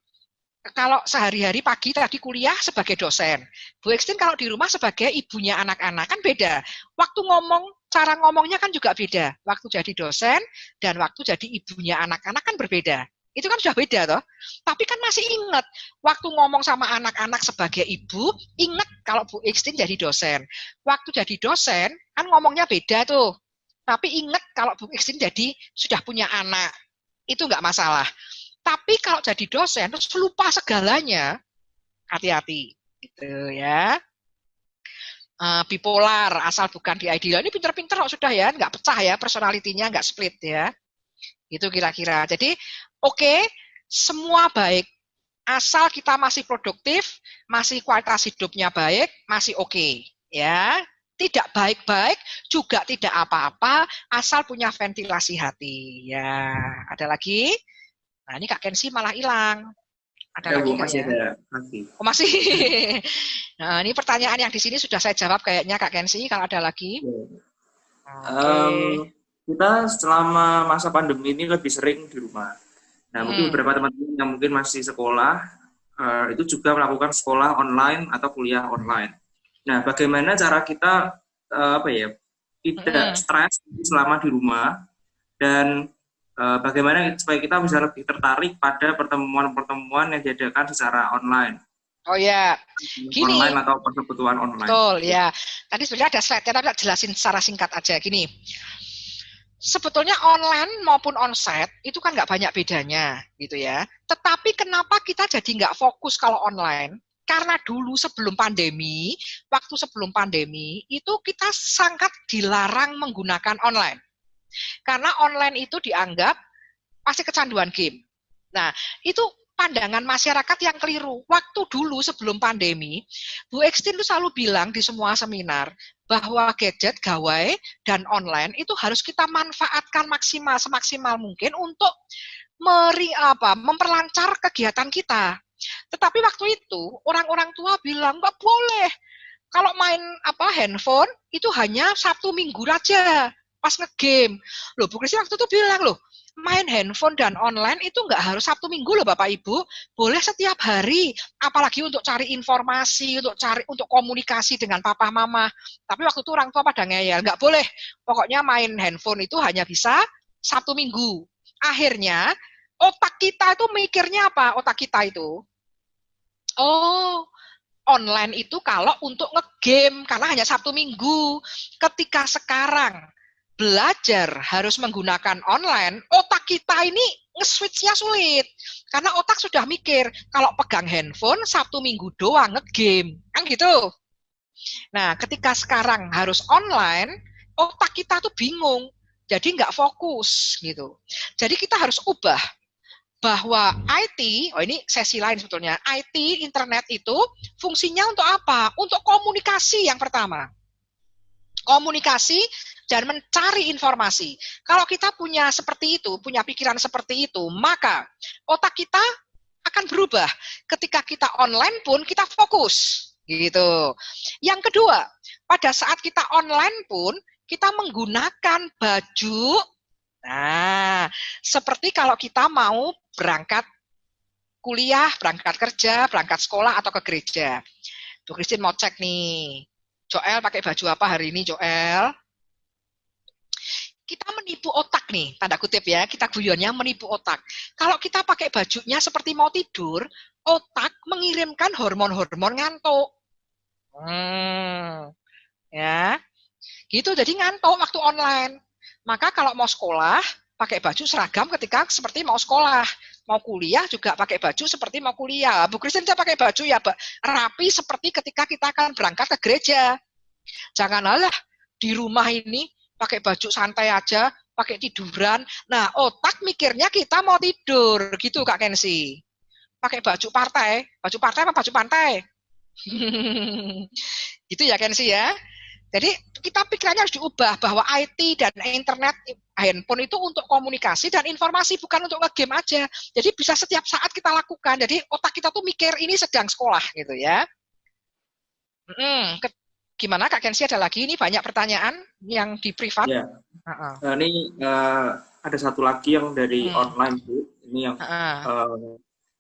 kalau sehari-hari pagi tadi kuliah sebagai dosen, Bu Extin kalau di rumah sebagai ibunya anak-anak kan beda. Waktu ngomong, cara ngomongnya kan juga beda. Waktu jadi dosen dan waktu jadi ibunya anak-anak kan berbeda. Itu kan sudah beda toh. Tapi kan masih ingat waktu ngomong sama anak-anak sebagai ibu, ingat kalau Bu Extin jadi dosen. Waktu jadi dosen kan ngomongnya beda tuh. Tapi ingat kalau Bu Extin jadi sudah punya anak. Itu nggak masalah. Tapi kalau jadi dosen terus lupa segalanya, hati-hati, gitu ya. Bipolar, asal bukan di ideal. Ini pinter-pinter kok sudah ya, nggak pecah ya, personalitinya nggak split ya. Itu kira-kira. Jadi, oke, semua baik. Asal kita masih produktif, masih kualitas hidupnya baik, masih oke, ya. Tidak baik-baik, juga tidak apa-apa, asal punya ventilasi hati. Ya, ada lagi? Nah, ini Kak Kensi malah hilang. Ada lagi nggak ya? Oh, masih. Nah, ini pertanyaan yang di sini sudah saya jawab kayaknya Kak Kensi. Kalau ada lagi? Kita selama masa pandemi ini lebih sering di rumah. Nah, mungkin beberapa teman-teman yang mungkin masih sekolah, itu juga melakukan sekolah online atau kuliah online. Nah, bagaimana cara kita tidak stres selama di rumah, dan bagaimana supaya kita bisa lebih tertarik pada pertemuan-pertemuan yang diadakan secara online. Oh ya, gini. Online atau pertemuan online. Betul ya. Tadi sebenarnya ada slide-nya, tapi jelasin secara singkat aja. Gini, sebetulnya online maupun onsite itu kan nggak banyak bedanya, gitu ya. Tetapi kenapa kita jadi nggak fokus kalau online? Karena dulu sebelum pandemi, waktu sebelum pandemi itu kita sangat dilarang menggunakan online. Karena online itu dianggap pasti kecanduan game. Nah, itu pandangan masyarakat yang keliru. Waktu dulu sebelum pandemi, Bu Extin itu selalu bilang di semua seminar bahwa gadget, gawai, dan online itu harus kita manfaatkan semaksimal mungkin untuk memperlancar kegiatan kita. Tetapi waktu itu orang-orang tua bilang nggak boleh. Kalau main handphone itu hanya Sabtu Minggu aja. Pas ngegame. Loh, Bu Christine waktu itu bilang, loh, main handphone dan online itu nggak harus Sabtu Minggu loh Bapak Ibu. Boleh setiap hari. Apalagi untuk cari informasi, untuk komunikasi dengan papa mama. Tapi waktu itu orang tua pada ngeyel. Nggak boleh. Pokoknya main handphone itu hanya bisa Sabtu Minggu. Akhirnya, otak kita itu mikirnya apa? Otak kita itu, oh, online itu kalau untuk ngegame. Karena hanya Sabtu Minggu. Ketika sekarang belajar harus menggunakan online, otak kita ini nge-switch-nya sulit. Karena otak sudah mikir, kalau pegang handphone, Sabtu Minggu doang nge-game. Kan gitu. Nah, ketika sekarang harus online, otak kita tuh bingung. Jadi nggak fokus. Gitu. Jadi kita harus ubah bahwa IT, ini sesi lain sebetulnya, IT, internet itu fungsinya untuk apa? Untuk komunikasi yang pertama. Komunikasi dan mencari informasi. Kalau kita punya seperti itu, punya pikiran seperti itu, maka otak kita akan berubah. Ketika kita online pun kita fokus. gitu. Yang kedua, pada saat kita online pun kita menggunakan baju, nah, seperti kalau kita mau berangkat kuliah, berangkat kerja, berangkat sekolah atau ke gereja. Bu Christine mau cek nih, Joel pakai baju apa hari ini, Joel? Kita menipu otak nih, tanda kutip ya, kita guyonnya menipu otak. Kalau kita pakai bajunya seperti mau tidur, otak mengirimkan hormon-hormon ngantuk. Ya, gitu. Jadi ngantuk waktu online. Maka kalau mau sekolah, pakai baju seragam ketika seperti mau sekolah. Mau kuliah juga pakai baju seperti mau kuliah. Bu Christine pakai baju ya rapi seperti ketika kita akan berangkat ke gereja. Jangan alah di rumah ini pakai baju santai aja, pakai tiduran. Nah, otak mikirnya kita mau tidur, gitu Kak Kensi. Pakai baju partai apa baju pantai? Gitu ya Kensi ya. Jadi kita pikirannya harus diubah bahwa IT dan internet, handphone itu untuk komunikasi dan informasi, bukan untuk nge-game aja. Jadi bisa setiap saat kita lakukan. Jadi otak kita tuh mikir ini sedang sekolah gitu ya. Gimana Kak Kensi, ada lagi? Ini banyak pertanyaan yang di privat. Ya. Ini ada satu lagi yang dari online, Bu. Ini yang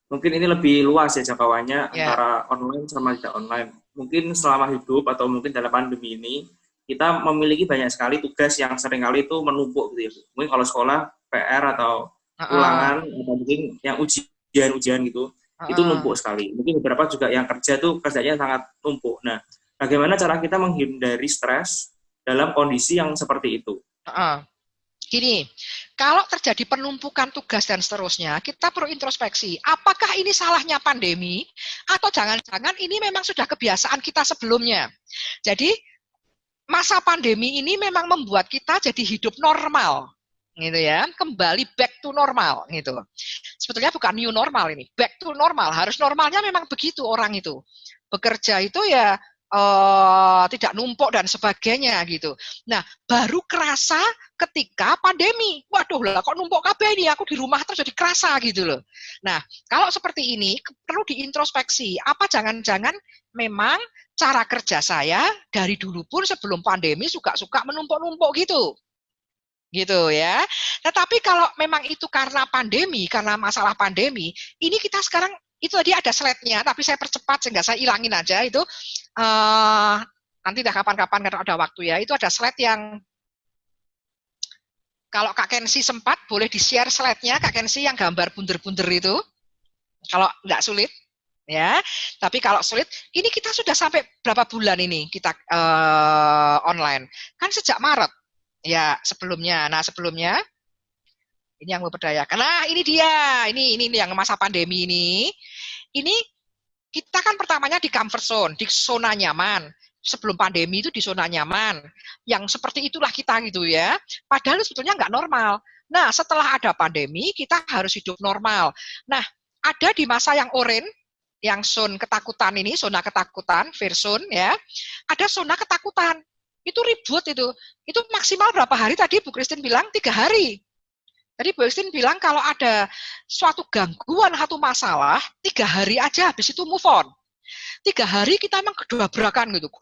mungkin ini lebih luas ya jangkauannya antara online sama tidak online. Mungkin selama hidup atau mungkin dalam pandemi ini, kita memiliki banyak sekali tugas yang seringkali itu menumpuk gitu ya, Bu. Mungkin kalau sekolah, PR atau ulangan, atau mungkin yang ujian-ujian gitu, itu numpuk sekali. Mungkin beberapa juga yang kerja tuh kerjanya sangat numpuk. Nah, bagaimana cara kita menghindari stres dalam kondisi yang seperti itu? Gini, kalau terjadi penumpukan tugas dan seterusnya, kita perlu introspeksi. Apakah ini salahnya pandemi, atau jangan-jangan ini memang sudah kebiasaan kita sebelumnya? Jadi, masa pandemi ini memang membuat kita jadi hidup normal, gitu ya, kembali back to normal, gitu. Sebetulnya bukan new normal ini, back to normal. Harus normalnya memang begitu orang itu. Bekerja itu ya tidak numpuk dan sebagainya gitu. Nah, baru kerasa ketika pandemi. Waduh lah, kok numpuk kabeh ini, aku di rumah terus jadi kerasa gitu loh. Nah, kalau seperti ini perlu diintrospeksi. Apa jangan-jangan memang cara kerja saya dari dulu pun sebelum pandemi suka-suka menumpuk-numpuk gitu. Gitu ya. Tetapi kalau memang itu karena pandemi, karena masalah pandemi, ini kita sekarang itu tadi ada slide-nya, tapi saya percepat sehingga saya ilangin aja itu. Nanti dah kapan-kapan kalau ada waktu ya, itu ada slide yang kalau Kak Kensi sempat boleh di-share slide-nya, Kak Kensi yang gambar bunder-bunder itu, kalau nggak sulit ya. Tapi kalau sulit, ini kita sudah sampai berapa bulan ini kita online? Kan sejak Maret ya sebelumnya. Nah sebelumnya ini yang memperdayakan. Nah ini dia, ini yang masa pandemi ini. Ini kita kan pertamanya di comfort zone, di zona nyaman. Sebelum pandemi itu di zona nyaman. Yang seperti itulah kita gitu ya. Padahal sebetulnya nggak normal. Nah, setelah ada pandemi, kita harus hidup normal. Nah, ada di masa yang oranye, yang zona ketakutan ini, zona ketakutan, Verson ya. Ada zona ketakutan. Itu ribut itu. Itu maksimal berapa hari tadi Bu Christine bilang? 3 hari. Tadi Bu Christine bilang kalau ada suatu gangguan atau masalah, 3 hari aja habis itu move on. 3 hari kita emang gebrakan gitu,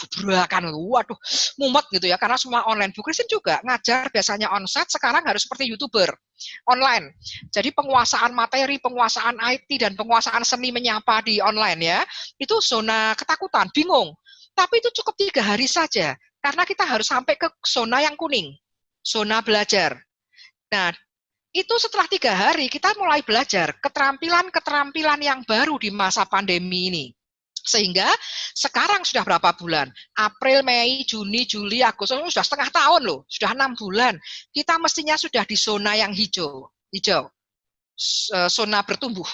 waduh, mumet gitu ya, karena semua online. Bu Christine juga ngajar biasanya onsite, sekarang harus seperti YouTuber, online. Jadi penguasaan materi, penguasaan IT, dan penguasaan seni menyapa di online ya, itu zona ketakutan, bingung. Tapi itu cukup 3 hari saja, karena kita harus sampai ke zona yang kuning, zona belajar. Nah, itu setelah 3 hari kita mulai belajar keterampilan-keterampilan yang baru di masa pandemi ini. Sehingga sekarang sudah berapa bulan? April, Mei, Juni, Juli, Agustus, sudah setengah tahun loh, sudah 6 bulan. Kita mestinya sudah di zona yang hijau, zona bertumbuh.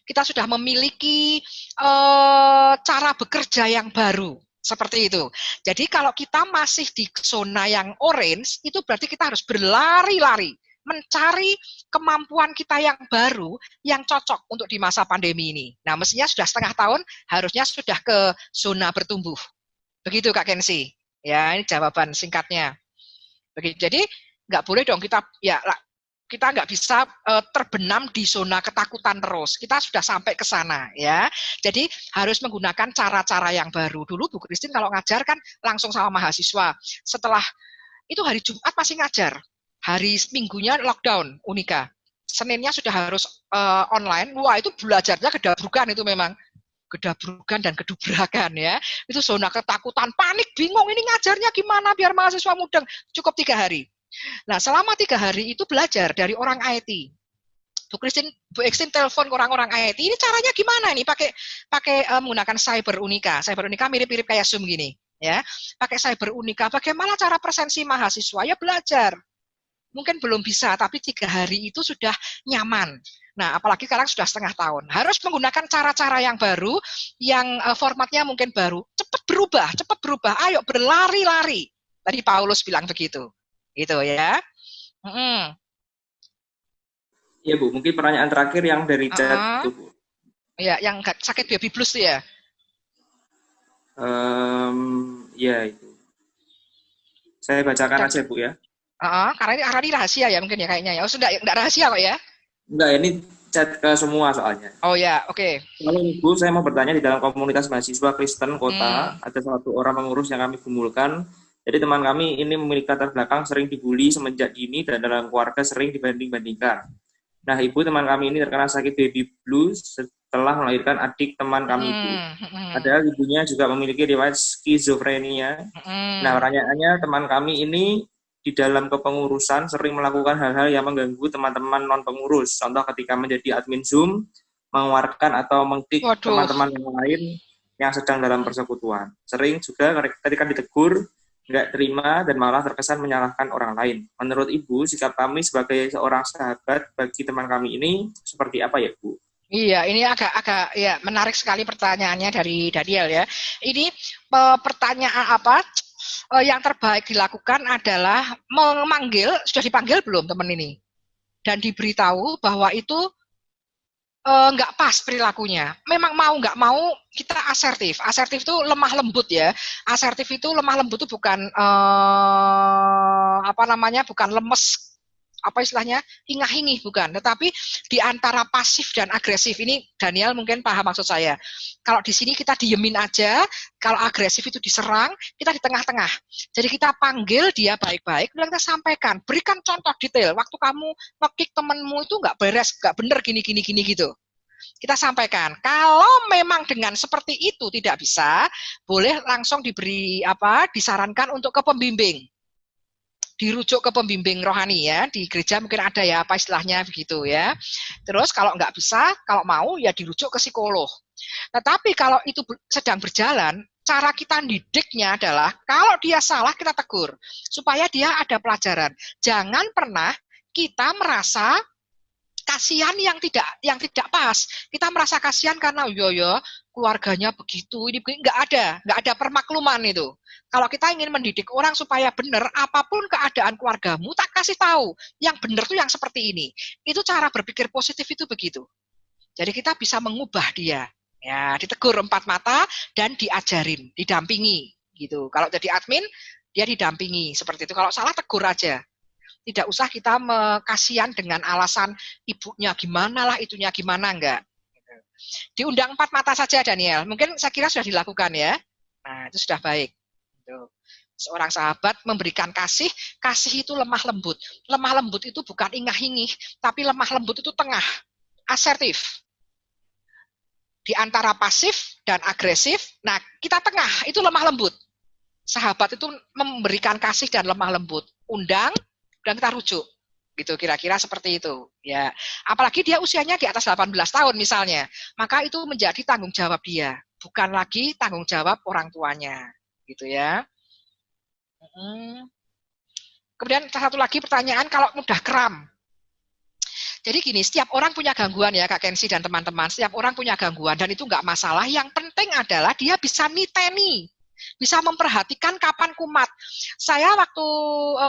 Kita sudah memiliki cara bekerja yang baru. Seperti itu. Jadi kalau kita masih di zona yang orange, itu berarti kita harus berlari-lari mencari kemampuan kita yang baru, yang cocok untuk di masa pandemi ini. Nah, mestinya sudah setengah tahun, harusnya sudah ke zona bertumbuh. Begitu Kak Kensi. Ya, ini jawaban singkatnya. Begitu. Jadi, nggak boleh dong kita, ya Kita nggak bisa terbenam di zona ketakutan terus. Kita sudah sampai ke sana ya. Jadi harus menggunakan cara-cara yang baru. Dulu Bu Christine kalau ngajar kan langsung sama mahasiswa. Setelah itu hari Jumat masih ngajar. Hari Minggunya lockdown Unika. Seninnya sudah harus online. Wah, itu belajarnya kedabrukan itu memang. Kedabrukan dan kedubrakan ya. Itu zona ketakutan, panik, bingung ini ngajarnya gimana biar mahasiswa mudeng. Cukup 3 hari. Nah, selama 3 hari itu belajar dari orang IT. Bu Christine telepon orang-orang IT, ini caranya gimana nih? Pakai menggunakan Cyber Unika. Cyber Unika mirip-mirip kayak Zoom gini, ya. Pakai Cyber Unika, bagaimana cara presensi mahasiswa? Ya belajar. Mungkin belum bisa, tapi 3 hari itu sudah nyaman. Nah, apalagi sekarang sudah setengah tahun. Harus menggunakan cara-cara yang baru, yang formatnya mungkin baru. Cepat berubah. Ayo berlari-lari. Tadi Paulus bilang begitu. Gitu ya. Ya Bu, mungkin pertanyaan terakhir yang dari chat itu Bu. Ya, yang sakit baby blues tuh ya. Ya itu. Saya bacakan aja Bu ya. Karena ini rahasia ya mungkin ya kayaknya ya. Oh sudah, enggak rahasia kok ya? Enggak, ini chat ke semua soalnya. Oh ya, oke. Kalau Ibu, saya mau bertanya, di dalam komunitas mahasiswa Kristen kota, ada satu orang pengurus yang kami gumulkan. Jadi teman kami ini memiliki latar belakang sering dibully semenjak dini dan dalam keluarga sering dibanding-bandingkan. Nah, Ibu, teman kami ini terkena sakit baby blues setelah melahirkan adik teman kami itu. Padahal ibunya juga memiliki riwayat skizofrenia. Nah, pertanyaannya, teman kami ini di dalam kepengurusan sering melakukan hal-hal yang mengganggu teman-teman non-pengurus. Contoh ketika menjadi admin Zoom, mengeluarkan atau mengklik teman-teman yang lain yang sedang dalam persekutuan. Sering juga ketika ditegur, nggak terima dan malah terkesan menyalahkan orang lain. Menurut Ibu, sikap kami sebagai seorang sahabat bagi teman kami ini seperti apa ya, Bu? Iya, ini agak ya menarik sekali pertanyaannya dari Daniel ya. Ini pertanyaan apa? Yang terbaik dilakukan adalah sudah dipanggil belum teman ini? Dan diberitahu bahwa itu nggak pas perilakunya. Memang mau nggak mau kita asertif. Asertif itu lemah lembut ya. Asertif itu lemah lembut itu bukan bukan lemes, apa istilahnya, hingah-hingih bukan. Tetapi di antara pasif dan agresif ini Daniel mungkin paham maksud saya. Kalau di sini kita diemin aja, kalau agresif itu diserang, kita di tengah-tengah. Jadi kita panggil dia baik-baik, kemudian kita sampaikan, berikan contoh detail. Waktu kamu nge-kick temenmu itu nggak beres, nggak bener gini gitu. Kita sampaikan. Kalau memang dengan seperti itu tidak bisa, boleh langsung disarankan untuk ke pembimbing. Dirujuk ke pembimbing rohani ya, di gereja mungkin ada ya apa istilahnya begitu ya. Terus kalau nggak bisa, kalau mau ya dirujuk ke psikolog. Tetapi kalau itu sedang berjalan, cara kita didiknya adalah kalau dia salah kita tegur supaya dia ada pelajaran. Jangan pernah kita merasa kasihan yang tidak pas. Kita merasa kasihan karena keluarganya begitu, ini nggak ada permakluman itu. Kalau kita ingin mendidik orang supaya benar, apapun keadaan keluargamu, tak kasih tahu yang benar tuh yang seperti ini. Itu cara berpikir positif itu begitu. Jadi kita bisa mengubah dia. Ya, ditegur 4 mata dan diajarin, didampingi gitu. Kalau jadi admin, dia didampingi seperti itu. Kalau salah tegur aja. Tidak usah kita kasihan dengan alasan ibunya gimana lah, itunya gimana, enggak. Diundang 4 mata saja Daniel. Mungkin saya kira sudah dilakukan ya. Nah, itu sudah baik. Seorang sahabat memberikan kasih itu lemah lembut. Lemah lembut itu bukan ingah-ingih, tapi lemah lembut itu tengah, asertif. Di antara pasif dan agresif, nah kita tengah, itu lemah lembut. Sahabat itu memberikan kasih dan lemah lembut. Undang, dan kita rujuk. Gitu kira-kira seperti itu. Ya, apalagi dia usianya di atas 18 tahun misalnya, maka itu menjadi tanggung jawab dia, bukan lagi tanggung jawab orang tuanya. Gitu ya. Kemudian satu lagi pertanyaan, kalau mudah kram. Jadi gini, setiap orang punya gangguan ya Kak Kensi dan teman-teman, setiap orang punya gangguan dan itu nggak masalah. Yang penting adalah dia bisa niteni, bisa memperhatikan kapan kumat. Saya waktu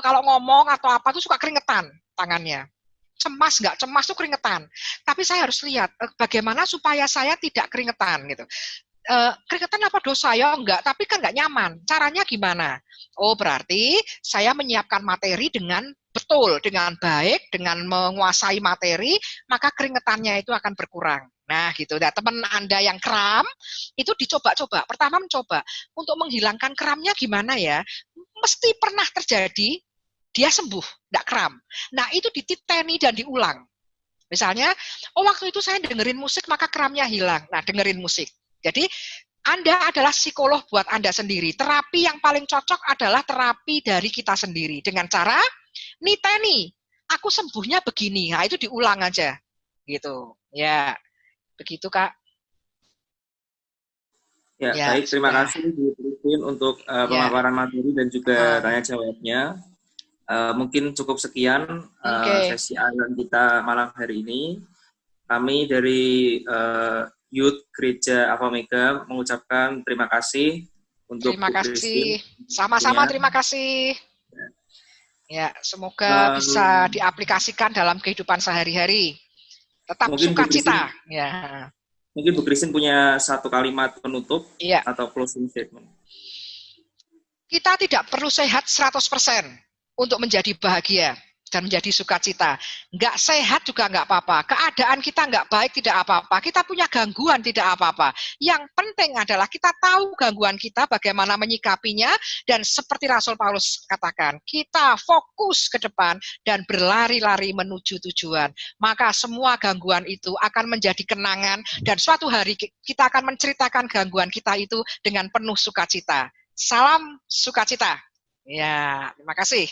kalau ngomong atau apa tuh suka keringetan tangannya. Cemas nggak cemas tuh keringetan. Tapi saya harus lihat bagaimana supaya saya tidak keringetan gitu. Keringetan apa dosa ya? Enggak, tapi kan nggak nyaman. Caranya gimana? Oh, berarti saya menyiapkan materi dengan betul dengan baik, dengan menguasai materi, maka keringetannya itu akan berkurang. Nah, gitu. Nah, teman Anda yang kram, itu dicoba-coba. Pertama mencoba. Untuk menghilangkan kramnya gimana ya? Mesti pernah terjadi, dia sembuh, tidak kram. Nah, itu dititeni dan diulang. Misalnya, waktu itu saya dengerin musik, maka kramnya hilang. Nah, dengerin musik. Jadi, Anda adalah psikolog buat Anda sendiri. Terapi yang paling cocok adalah terapi dari kita sendiri. Dengan cara, niteni, aku sembuhnya begini. Nah, itu diulang aja. Gitu. Ya. Begitu, Kak. Ya, baik. Terima kasih Bu Christine untuk pemaparan materi dan juga tanya jawabnya. Mungkin cukup sekian sesi alan kita malam hari ini. Kami dari Youth Gereja Alpha Omega mengucapkan terima kasih untuk terima Bu kasih. Christine. Sama-sama terima kasih. Ya, semoga bisa diaplikasikan dalam kehidupan sehari-hari. Tetap sukacita. Ya. Mungkin Bu Christine punya satu kalimat penutup atau closing statement. Kita tidak perlu sehat 100% untuk menjadi bahagia dan menjadi sukacita. Nggak sehat juga nggak apa-apa. Keadaan kita nggak baik tidak apa-apa. Kita punya gangguan tidak apa-apa. Yang penting adalah kita tahu gangguan kita, bagaimana menyikapinya, dan seperti Rasul Paulus katakan, kita fokus ke depan dan berlari-lari menuju tujuan. Maka semua gangguan itu akan menjadi kenangan dan suatu hari kita akan menceritakan gangguan kita itu dengan penuh sukacita. Salam sukacita. Ya, terima kasih.